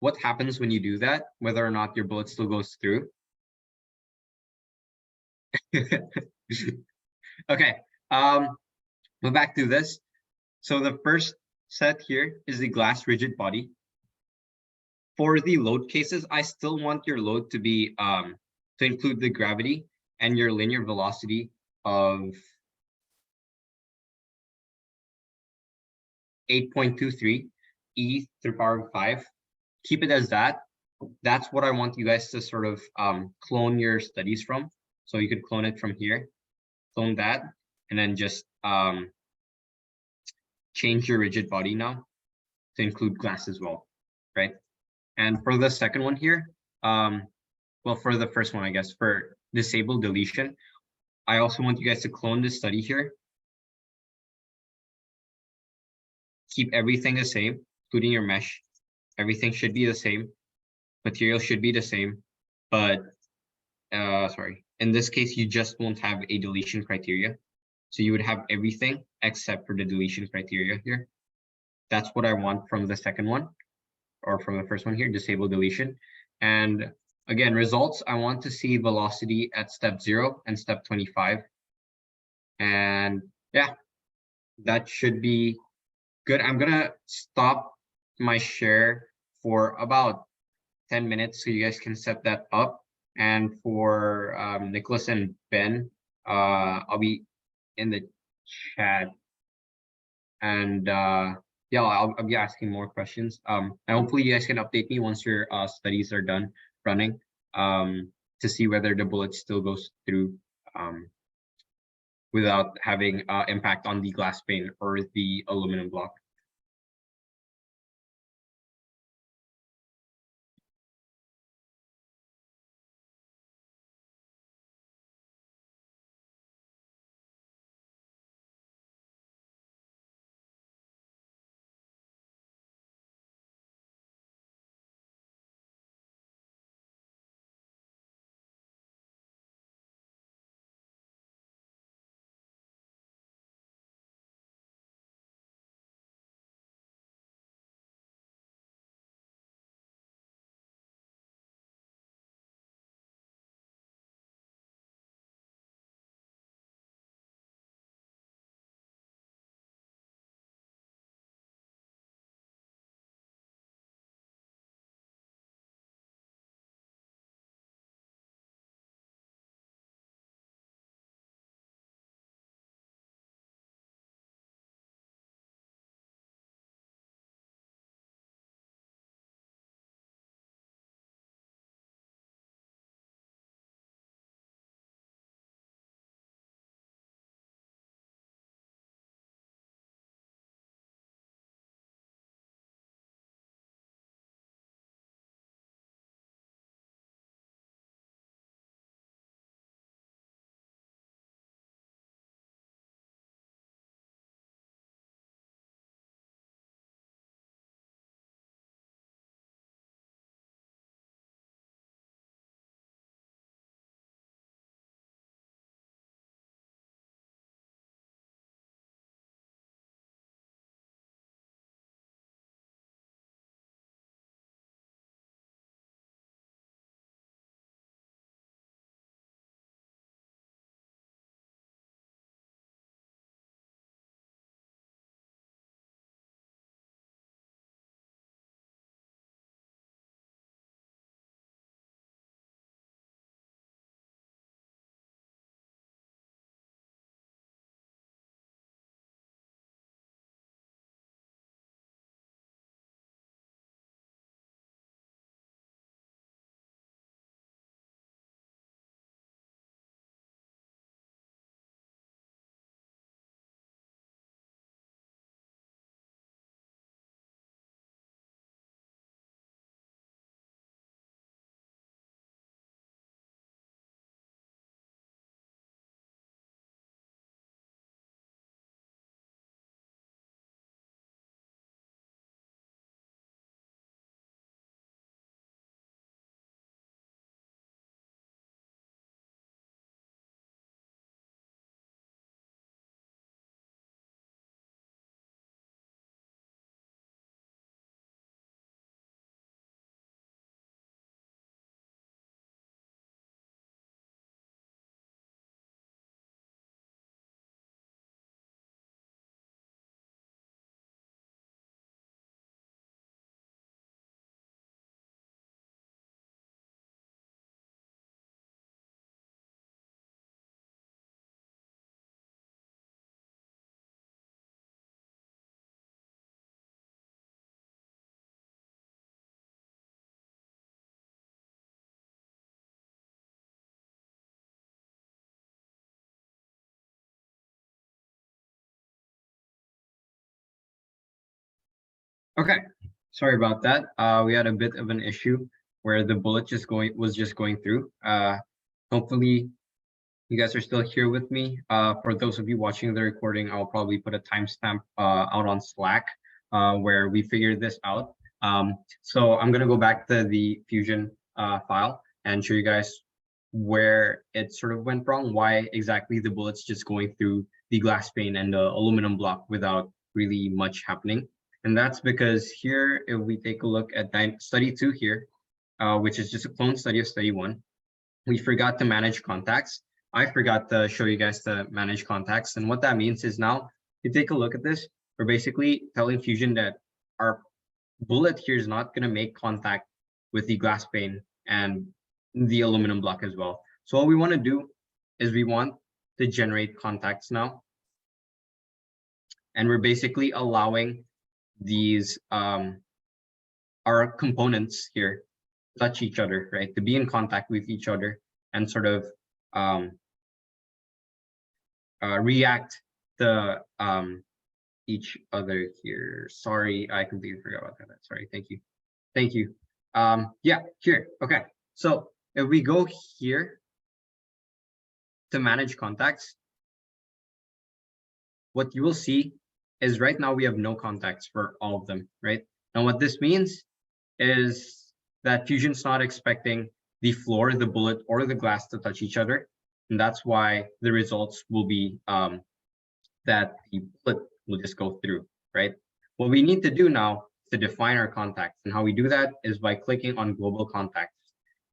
what happens when you do that, whether or not your bullet still goes through. Okay, go back to this. So the first set here is the glass rigid body. For the load cases, I still want your load to be to include the gravity and your linear velocity of 8.23 e to the power of 5. Keep it as that. That's what I want you guys to sort of clone your studies from. So you could clone it from here, clone that, and then just change your rigid body now to include glass as well, right? And for the second one here, well, for the first one, I guess, for disable deletion, I also want you guys to clone this study here. Keep everything the same, including your mesh. Everything should be the same. Material should be the same, but sorry, in this case, you just won't have a deletion criteria. So you would have everything except for the deletion criteria here. That's what I want from the second one, or from the first one here, disable deletion. And again, results, I want to see velocity at step 0 and step 25. And yeah, that should be good. I'm gonna stop my share for about 10 minutes so you guys can set that up. And for Nicholas and Ben, I'll be in the chat, and yeah, I'll be asking more questions. And hopefully you guys can update me once your studies are done running, to see whether the bullet still goes through without having impact on the glass pane or the aluminum block. Okay, sorry about that. We had a bit of an issue where the bullet was just going through. Hopefully you guys are still here with me. For those of you watching the recording, I'll probably put a timestamp out on Slack where we figured this out. So I'm gonna go back to the Fusion file and show you guys where it sort of went wrong, why exactly the bullet's just going through the glass pane and the aluminum block without really much happening. And that's because here, if we take a look at study 2 here, which is just a clone study of study 1, we forgot to manage contacts. I forgot to show you guys to manage contacts. And what that means is now, you take a look at this, we're basically telling Fusion that our bullet here is not going to make contact with the glass pane, and the aluminum block as well. So what we want to do is we want to generate contacts now. And we're basically allowing these our components here touch each other, right? To be in contact with each other and sort of react to each other here. Sorry, I completely forgot about that. Sorry, thank you. Thank you. Yeah, here, okay. So if we go here to manage contacts, what you will see is right now we have no contacts for all of them, right? And what this means is that Fusion's not expecting the floor, the bullet, or the glass to touch each other. And that's why the results will be that the bullet will just go through, right? What we need to do now is to define our contacts. And how we do that is by clicking on global contacts.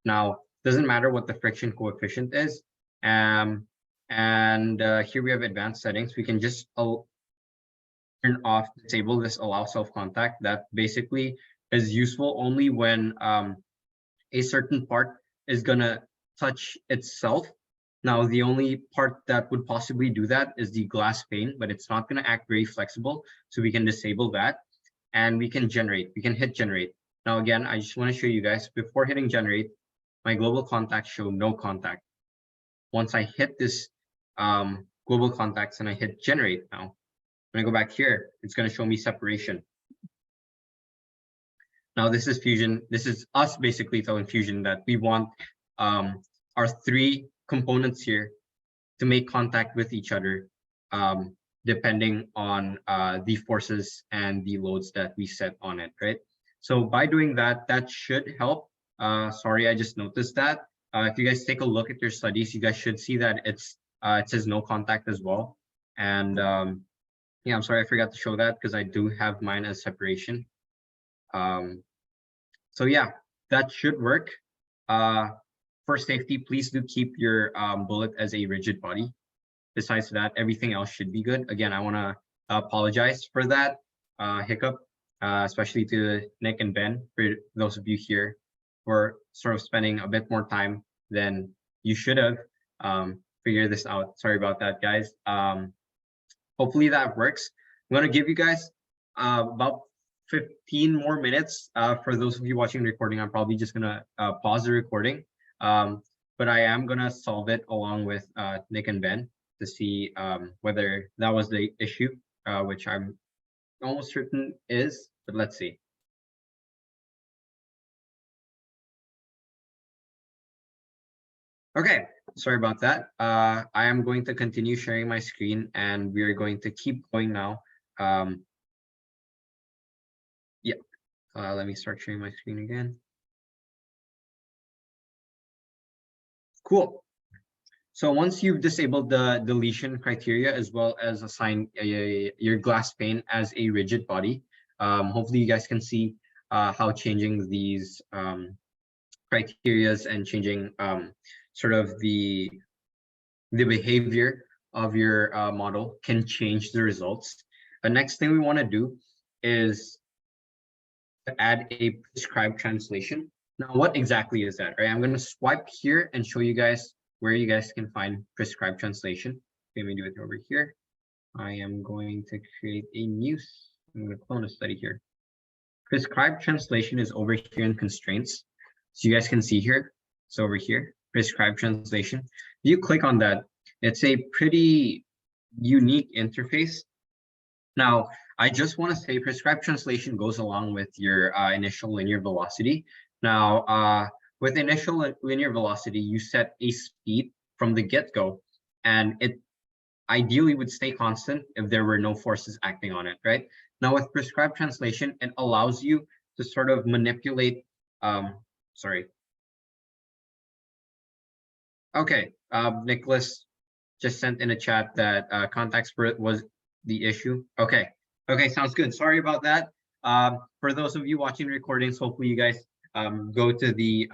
Now, doesn't matter what the friction coefficient is. Here we have advanced settings. We can just turn off, disable this allow self-contact. That basically is useful only when a certain part is gonna touch itself. Now, the only part that would possibly do that is the glass pane, but it's not gonna act very flexible. So we can disable that and we can generate, we can hit generate. Now, again, I just wanna show you guys before hitting generate, my global contacts show no contact. Once I hit this global contacts and I hit generate now, when I go back here, it's going to show me separation. Now this is Fusion. This is us basically telling Fusion that we want our three components here to make contact with each other depending on the forces and the loads that we set on it, right? So by doing that, that should help. Sorry, I just noticed that. If you guys take a look at your studies, you guys should see that it says no contact as well. And yeah, I'm sorry, I forgot to show that because I do have mine as separation. So yeah, that should work. For safety, please do keep your bullet as a rigid body. Besides that, everything else should be good. Again, I want to apologize for that hiccup, especially to Nick and Ben, for those of you here for sort of spending a bit more time than you should have figure this out. Sorry about that, guys. Hopefully that works. I'm going to give you guys about 15 more minutes. For those of you watching the recording, I'm probably just going to pause the recording. But I am going to solve it along with Nick and Ben to see whether that was the issue, which I'm almost certain is, but let's see. Okay, sorry about that. I am going to continue sharing my screen and we are going to keep going now. Yeah, let me start sharing my screen again. Cool. So once you've disabled the deletion criteria as well as assign your glass pane as a rigid body, hopefully you guys can see how changing these criterias and changing sort of the behavior of your model can change the results. The next thing we want to do is to add a prescribed translation. Now, what exactly is that? Right, I'm going to swipe here and show you guys where you guys can find prescribed translation. Let me do it over here. I am going to create a new, I'm going to clone a study here. Prescribed translation is over here in constraints. So you guys can see here, it's over here, prescribed translation. If you click on that, it's a pretty unique interface. Now, I just want to say prescribed translation goes along with your initial linear velocity. Now, with initial linear velocity, you set a speed from the get-go, and it ideally would stay constant if there were no forces acting on it, right? Now, with prescribed translation, it allows you to sort of manipulate, sorry. Okay, Nicholas just sent in a chat that contact spirit was the issue. Okay, sounds good. Sorry about that. For those of you watching recordings, hopefully you guys go to the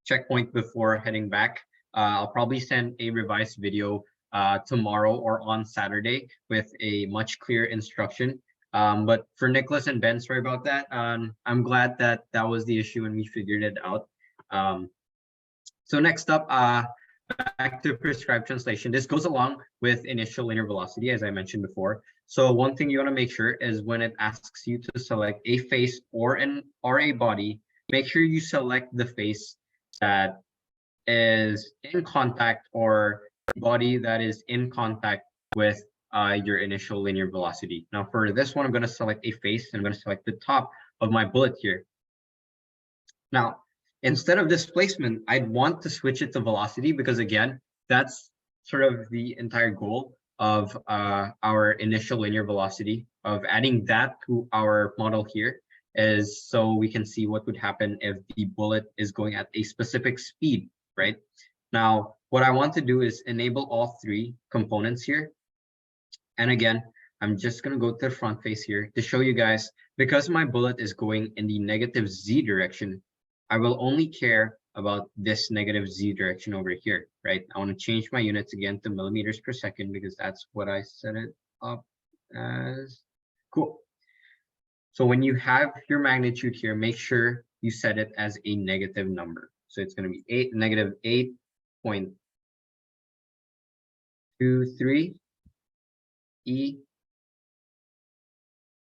checkpoint before heading back. I'll probably send a revised video tomorrow or on Saturday with a much clearer instruction. But for Nicholas and Ben, sorry about that. I'm glad that that was the issue and we figured it out. So next up, back to prescribed translation. This goes along with initial linear velocity, as I mentioned before. So one thing you want to make sure is when it asks you to select a face or a body, make sure you select the face that is in contact or body that is in contact with your initial linear velocity. Now for this one, I'm going to select a face and I'm going to select the top of my bullet here. Now, instead of displacement, I'd want to switch it to velocity because again, that's sort of the entire goal of our initial linear velocity, of adding that to our model here, is so we can see what would happen if the bullet is going at a specific speed, right? Now, what I want to do is enable all three components here. And again, I'm just going to go to the front face here to show you guys, because my bullet is going in the negative Z direction, I will only care about this negative Z direction over here, right? I want to change my units again to millimeters per second because that's what I set it up as. Cool. So when you have your magnitude here, make sure you set it as a negative number. So it's going to be negative 8.23 E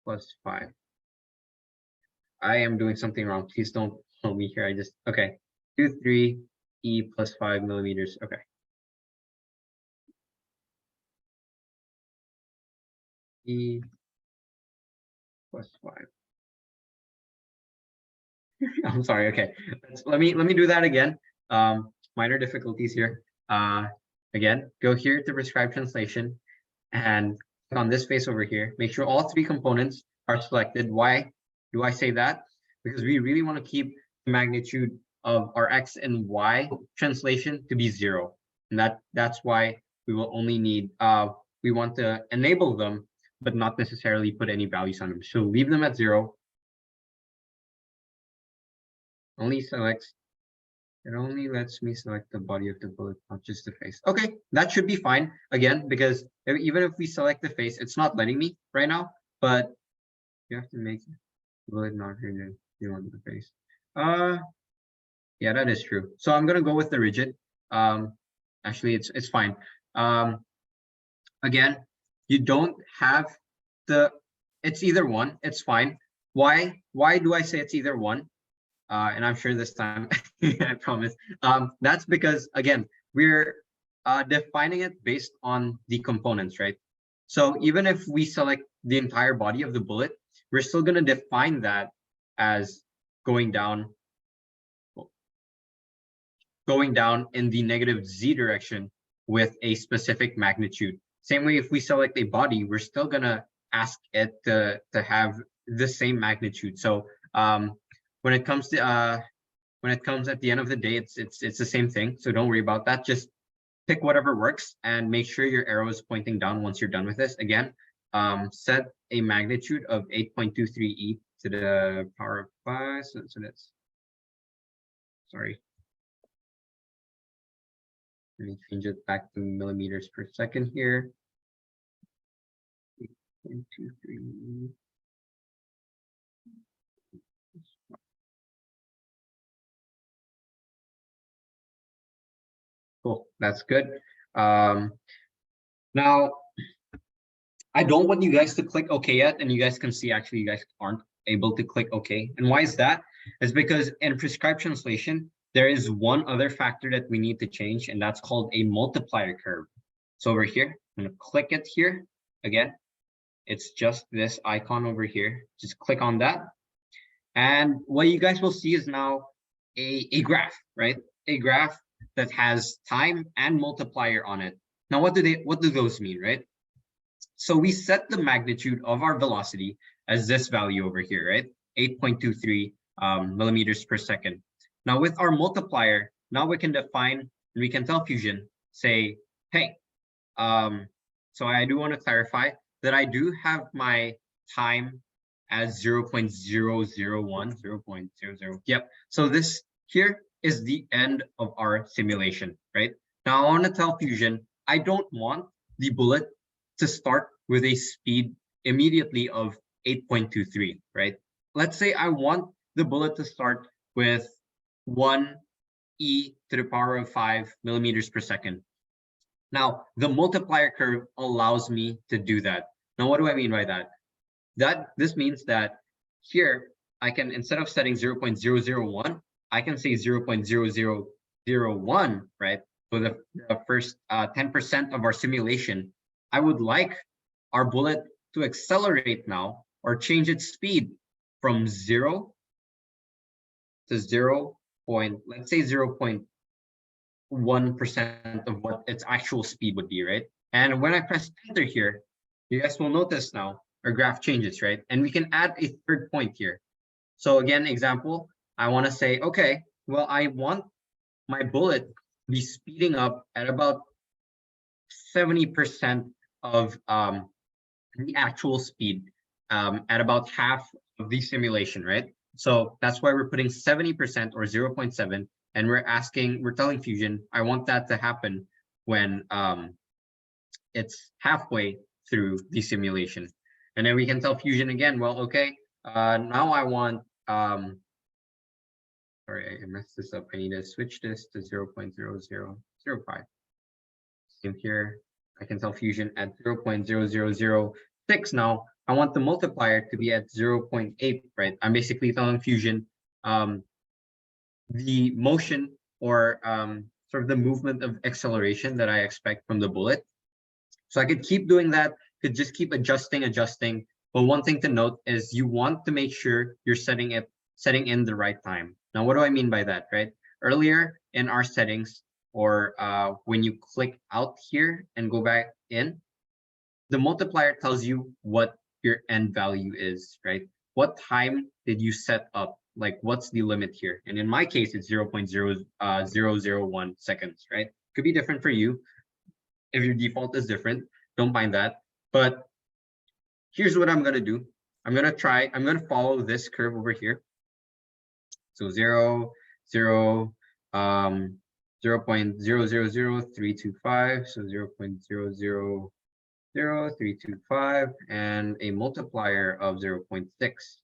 plus 5. I am doing something wrong. Please don't tell me here. Okay. 23 E plus 5 millimeters. Okay. E plus 5. I'm sorry. Okay. Let me do that again. Minor difficulties here. Again, go here to prescribed translation and click on this face over here. Make sure all three components are selected. Why do I say that? Because we really want to keep the magnitude of our X and Y translation to be 0. And that's why we will only need, we want to enable them, but not necessarily put any values on them. So leave them at 0. Only selects, it only lets me select the body of the bullet, not just the face. Okay, that should be fine. Again, because even if we select the face, it's not letting me right now, but you have to make the bullet not here you want the face. Yeah, that is true. So I'm gonna go with the rigid. Actually, it's fine. Again, you don't have it's either one. It's fine. Why do I say it's either one? And I'm sure this time, I promise. That's because again, we're defining it based on the components, right? So even if we select the entire body of the bullet, we're still gonna define that as going down in the negative Z direction with a specific magnitude. Same way, if we select a body, we're still gonna ask it to have the same magnitude. So when it comes at the end of the day, it's the same thing. So don't worry about that. Just pick whatever works and make sure your arrow is pointing down once you're done with this. Again, set a magnitude of 8.23 E to the power of 5. So that's, sorry. Let me change it back to millimeters per second here. 8.23. Cool, that's good. Now, I don't want you guys to click OK yet, and you guys can see actually you guys aren't able to click OK. And why is that? It's because in prescribed translation, there is one other factor that we need to change, and that's called a multiplier curve. So over here, I'm going to click it here. Again, it's just this icon over here. Just click on that. And what you guys will see is now a graph, right? A graph that has time and multiplier on it. Now, what do those mean, right? So we set the magnitude of our velocity as this value over here, right? 8.23 millimeters per second. Now with our multiplier, now we can define, and we can tell Fusion, say, hey, so I do want to clarify that I do have my time as 0.001, 0.00. Yep. So this here is the end of our simulation, right? Now I want to tell Fusion, I don't want the bullet to start with a speed immediately of 8.23, right? Let's say I want the bullet to start with 1 e to the power of 5 millimeters per second. Now, the multiplier curve allows me to do that. Now, what do I mean by that? This means that here I can, instead of setting 0.001, I can say 0.0001, right? For the first 10% of our simulation, I would like our bullet to accelerate now or change its speed from 0 to 0. Let's say 0.1% of what its actual speed would be, right? And when I press enter here, you guys will notice now our graph changes, right? And we can add a third point here. So again, example, I want to say, okay, well, I want my bullet to be speeding up at about 70% of the actual speed at about half of the simulation, right? So that's why we're putting 70% or 0.7, and we're telling Fusion, I want that to happen when it's halfway through the simulation. And then we can tell Fusion again, well, okay, now I want, sorry, I messed this up. I need to switch this to 0.0005. Same here. I can tell Fusion at 0.0006 now. I want the multiplier to be at 0.8, right? I'm basically telling Fusion the motion or sort of the movement of acceleration that I expect from the bullet. So I could keep doing that, could just keep adjusting. But one thing to note is you want to make sure you're setting in the right time. Now, what do I mean by that, right? Earlier in our settings, or when you click out here and go back in, the multiplier tells you what your end value is, right? What time did you set up? Like, what's the limit here? And in my case, it's 0.0001 seconds, right? Could be different for you. If your default is different, don't mind that. But here's what I'm gonna do. I'm gonna follow this curve over here. So 0, 0, 0.000325, so 0.000325, and a multiplier of 0.6.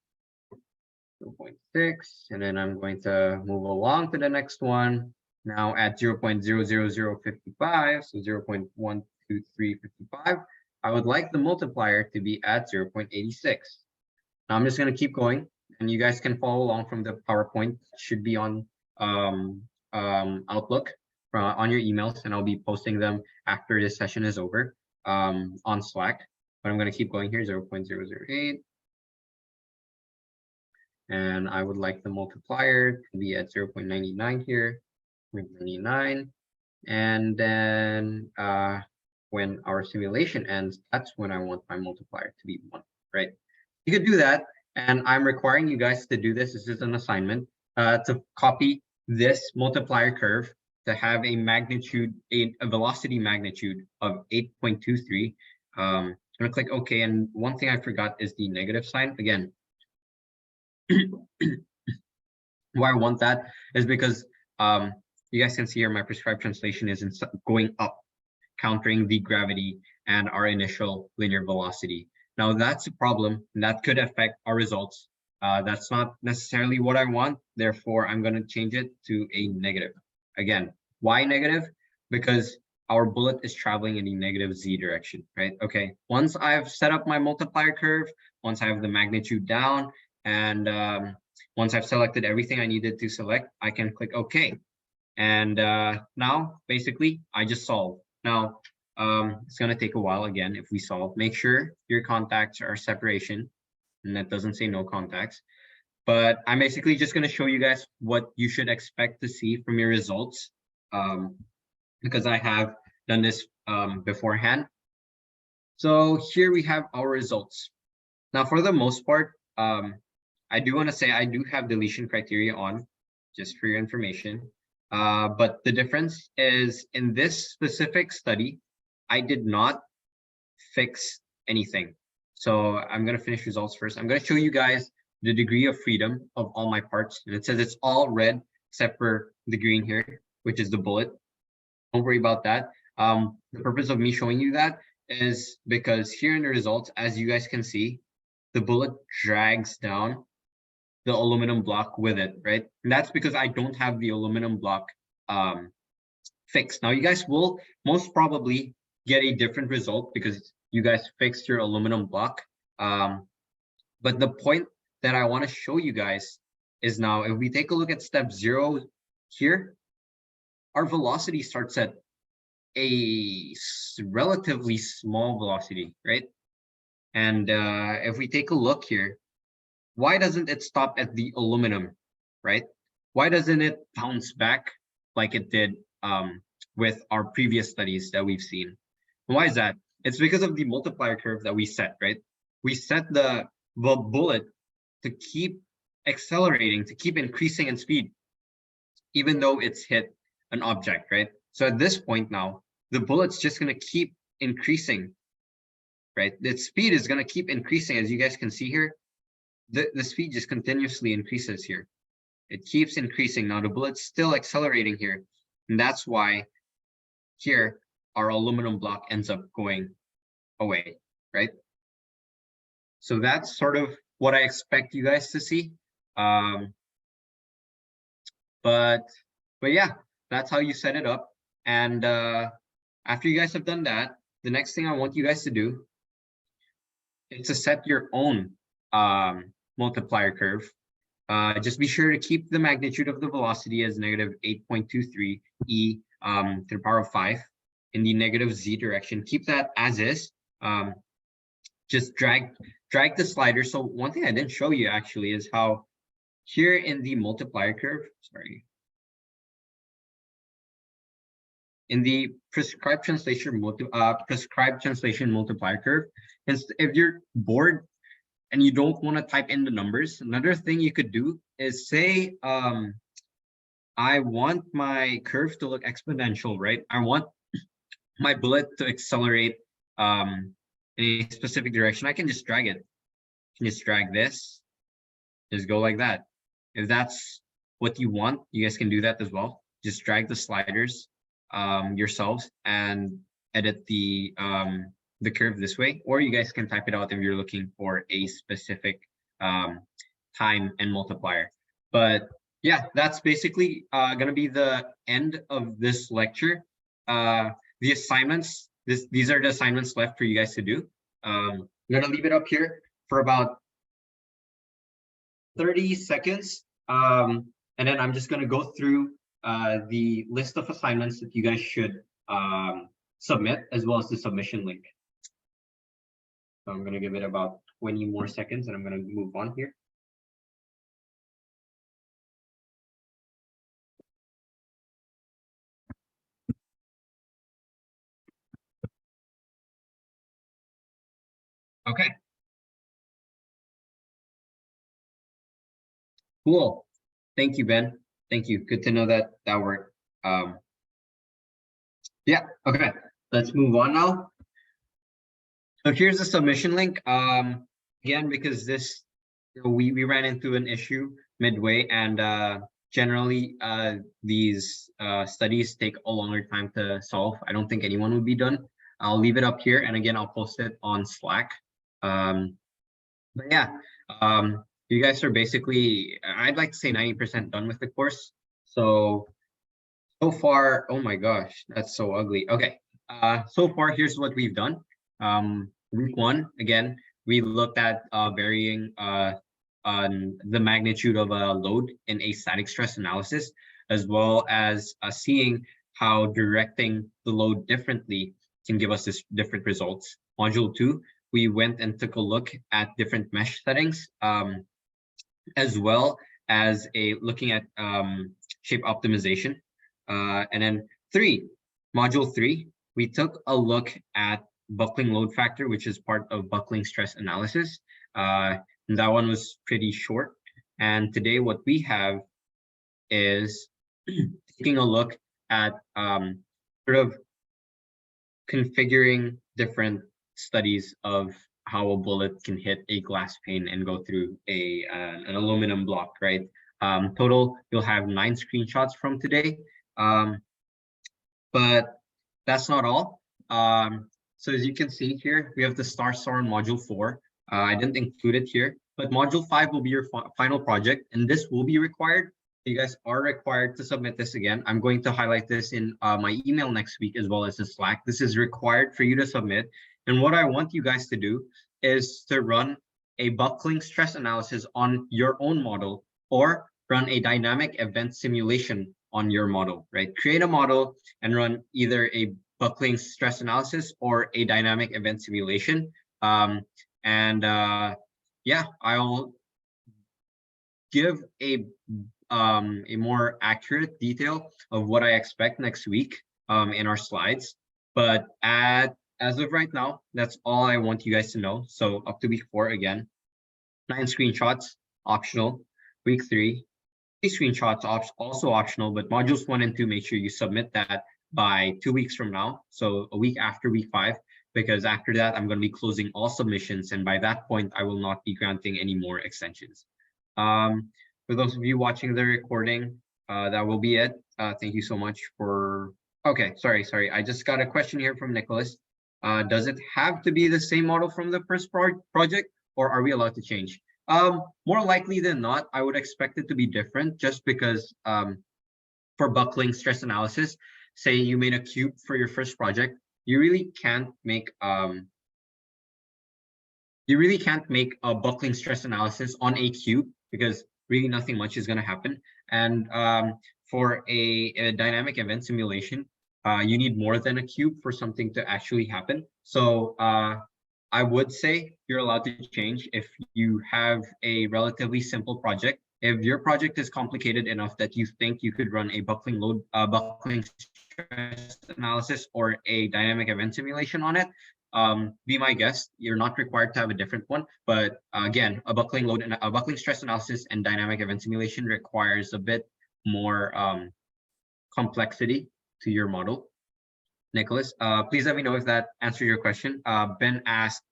0.6, and then I'm going to move along to the next one. Now at 0.00055, so 0.12355, I would like the multiplier to be at 0.86. Now I'm just going to keep going, and you guys can follow along from the PowerPoint. It should be on Outlook on your emails, and I'll be posting them after this session is over on Slack. But I'm going to keep going here, 0.008. And I would like the multiplier to be at 0.99 here, 0.99. And then when our simulation ends, that's when I want my multiplier to be 1, right? You could do that, and I'm requiring you guys to do this. This is an assignment to copy this multiplier curve to have a magnitude, a velocity magnitude of 8.23. I'm gonna click OK, and one thing I forgot is the negative sign. Again, why I want that is because you guys can see here my prescribed translation is going up, countering the gravity and our initial linear velocity. Now that's a problem, and that could affect our results. That's not necessarily what I want. Therefore, I'm going to change it to a negative. Again, why negative? Because our bullet is traveling in the negative z direction, right? Okay, once I've set up my multiplier curve, once I have the magnitude down, and once I've selected everything I needed to select, I can click OK. And now, basically, I just solve. Now, it's going to take a while again if we solve. Make sure your contacts are separation, and that doesn't say no contacts. But I'm basically just going to show you guys what you should expect to see from your results, because I have done this beforehand. So here we have our results. Now, for the most part, I do want to say I do have deletion criteria on, just for your information. But the difference is in this specific study, I did not fix anything. So I'm going to finish results first. I'm going to show you guys the degree of freedom of all my parts. And it says it's all red except for the green here, which is the bullet. Don't worry about that. The purpose of me showing you that is because here in the results, as you guys can see, the bullet drags down the aluminum block with it, right? And that's because I don't have the aluminum block fixed. Now you guys will most probably get a different result because you guys fixed your aluminum block. But the point that I want to show you guys is now, if we take a look at step 0 here, our velocity starts at a relatively small velocity, right? And if we take a look here, why doesn't it stop at the aluminum, right? Why doesn't it bounce back like it did with our previous studies that we've seen? And why is that? It's because of the multiplier curve that we set, right? We set the bullet to keep accelerating, to keep increasing in speed, even though it's hit an object, right? So at this point now, the bullet's just going to keep increasing, right? The speed is going to keep increasing. As you guys can see here, the speed just continuously increases here. It keeps increasing. Now the bullet's still accelerating here. And that's why here our aluminum block ends up going away, right? So that's sort of what I expect you guys to see. But yeah, that's how you set it up. And after you guys have done that, the next thing I want you guys to do is to set your own multiplier curve. Just be sure to keep the magnitude of the velocity as negative 8.23 e to the power of 5 in the negative z direction. Keep that as is. Just drag the slider. So one thing I didn't show you actually is how here in the multiplier curve, in the prescribed translation multiplier curve, if you're bored and you don't want to type in the numbers, another thing you could do is say, I want my curve to look exponential, right? I want my bullet to accelerate in a specific direction. I can just drag it. I can just drag this, just go like that. If that's what you want, you guys can do that as well. Just drag the sliders yourselves and edit the curve this way, or you guys can type it out if you're looking for a specific time and multiplier. But yeah, that's basically going to be the end of this lecture. The assignments, these are the assignments left for you guys to do. I'm going to leave it up here for about 30 seconds. And then I'm just going to go through the list of assignments that you guys should submit, as well as the submission link. So I'm going to give it about 20 more seconds and I'm going to move on here. Okay. Cool. Thank you, Ben. Thank you. Good to know that that worked. Yeah. Okay. Let's move on now. So here's the submission link. Again, because this, we ran into an issue midway, and generally these studies take a longer time to solve. I don't think anyone would be done. I'll leave it up here, and again, I'll post it on Slack. But yeah, you guys are basically, I'd like to say 90% done with the course. So far, oh my gosh, that's so ugly. Okay, so far, here's what we've done. Week 1, again, we looked at varying on the magnitude of a load in a static stress analysis, as well as seeing how directing the load differently can give us this different results. Module 2, we went and took a look at different mesh settings, as well as looking at shape optimization. And then module 3, we took a look at buckling load factor, which is part of buckling stress analysis. And that one was pretty short. And today what we have is taking a look at sort of configuring different studies of how a bullet can hit a glass pane and go through an aluminum block, right? Total, you'll have 9 screenshots from today. But that's not all. So as you can see here, we have the star on module 4. I didn't include it here, but module 5 will be your final project, and this will be required You guys are required to submit this again. I'm going to highlight this in my email next week as well as the Slack. This is required for you to submit. And what I want you guys to do is to run a buckling stress analysis on your own model or run a dynamic event simulation on your model, right? Create a model and run either a buckling stress analysis or a dynamic event simulation. Yeah, I'll give a more accurate detail of what I expect next week in our slides. But as of right now, that's all I want you guys to know. So up to week 4 again, 9 screenshots, optional. Week 3, 3 screenshots, also optional, but modules 1 and 2, make sure you submit that by 2 weeks from now. So a week after week 5, because after that, I'm going to be closing all submissions. And by that point, I will not be granting any more extensions. For those of you watching the recording, that will be it. Thank you so much for, okay, sorry. I just got a question here from Nicholas. Does it have to be the same model from the first project, or are we allowed to change? More likely than not, I would expect it to be different just because for buckling stress analysis, say you made a cube for your first project, you really can't make a buckling stress analysis on a cube because really nothing much is going to happen. And for a dynamic event simulation, you need more than a cube for something to actually happen. So I would say you're allowed to change if you have a relatively simple project. If your project is complicated enough that you think you could run a buckling stress analysis or a dynamic event simulation on it, be my guest. You're not required to have a different one, but again, a buckling stress analysis and dynamic event simulation requires a bit more complexity to your model. Nicholas, please let me know if that answered your question. Ben asked,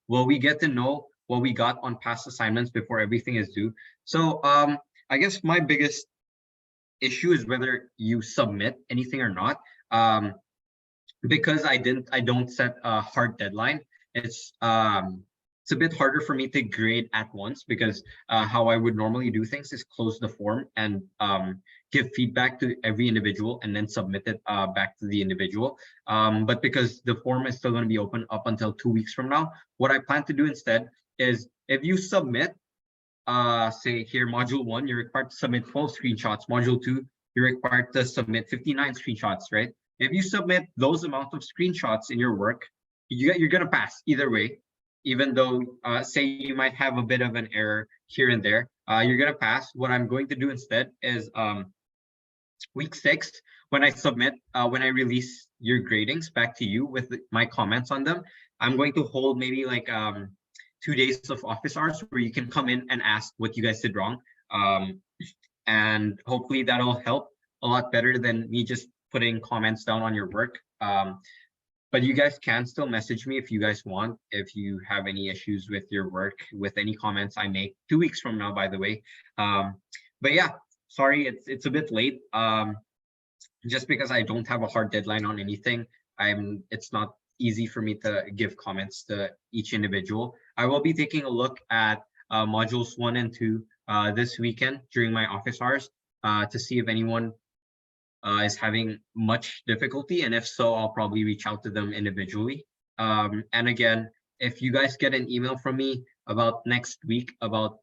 will we get to know what we got on past assignments before everything is due? So I guess my biggest issue is whether you submit anything or not. Because I don't set a hard deadline, it's a bit harder for me to grade at once because how I would normally do things is close the form and give feedback to every individual and then submit it back to the individual. But because the form is still going to be open up until 2 weeks from now, what I plan to do instead is if you submit, say here, module 1, you're required to submit 12 screenshots. Module 2, you're required to submit 59 screenshots, right? If you submit those amount of screenshots in your work, you're going to pass either way, even though say you might have a bit of an error here and there, you're going to pass. What I'm going to do instead is week 6, when I submit, when I release your gradings back to you with my comments on them, I'm going to hold maybe like 2 days of office hours where you can come in and ask what you guys did wrong. And hopefully that'll help a lot better than me just putting comments down on your work. But you guys can still message me if you guys want, if you have any issues with your work, with any comments I make 2 weeks from now, by the way. But yeah, sorry, it's a bit late. Just because I don't have a hard deadline on anything, it's not easy for me to give comments to each individual. I will be taking a look at modules 1 and 2 this weekend during my office hours to see if anyone is having much difficulty, and if so, I'll probably reach out to them individually. And again, if you guys get an email from me about next week about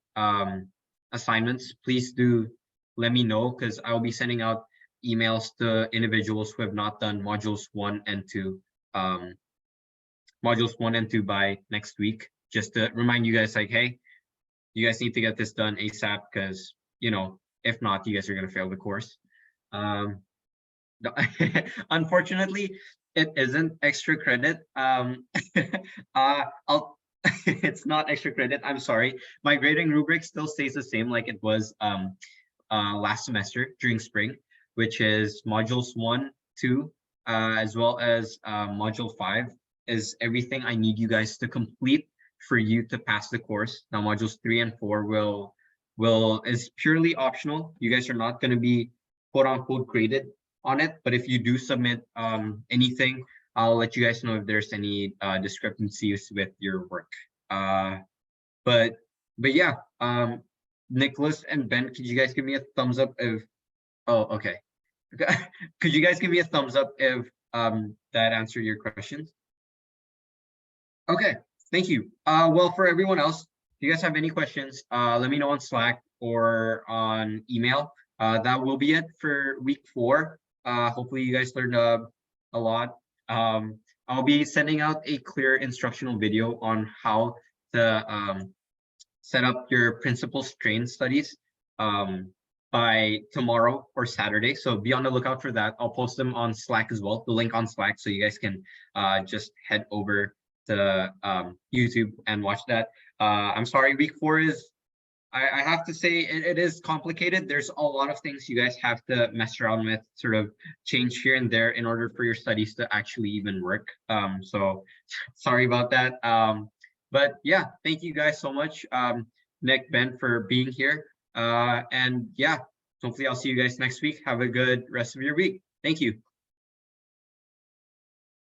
assignments, please do let me know, because I'll be sending out emails to individuals who have not done modules 1 and 2 by next week, just to remind you guys, like, hey, you guys need to get this done ASAP, because if not, you guys are going to fail the course. Unfortunately, it isn't extra credit. It's not extra credit. I'm sorry. My grading rubric still stays the same like it was last semester during spring, which is modules 1, 2, as well as module 5 is everything I need you guys to complete for you to pass the course. Now modules 3 and 4 is purely optional. You guys are not going to be quote unquote graded on it, but if you do submit anything, I'll let you guys know if there's any discrepancies with your work. But yeah, Nicholas and Ben, could you guys give me a thumbs up if, oh, okay. Could you guys give me a thumbs up if that answered your questions? Okay, thank you. Well, for everyone else, if you guys have any questions, let me know on Slack or on email. That will be it for week 4. Hopefully you guys learned a lot. I'll be sending out a clear instructional video on how to set up your principal strain studies by tomorrow or Saturday. So be on the lookout for that. I'll post them on Slack as well, the link on Slack, so you guys can just head over to YouTube and watch that. I'm sorry, week 4 is, I have to say, it is complicated. There's a lot of things you guys have to mess around with, sort of change here and there in order for your studies to actually even work. So sorry about that. But yeah, thank you guys so much, Nick, Ben, for being here. And yeah, hopefully I'll see you guys next week. Have a good rest of your week. Thank you.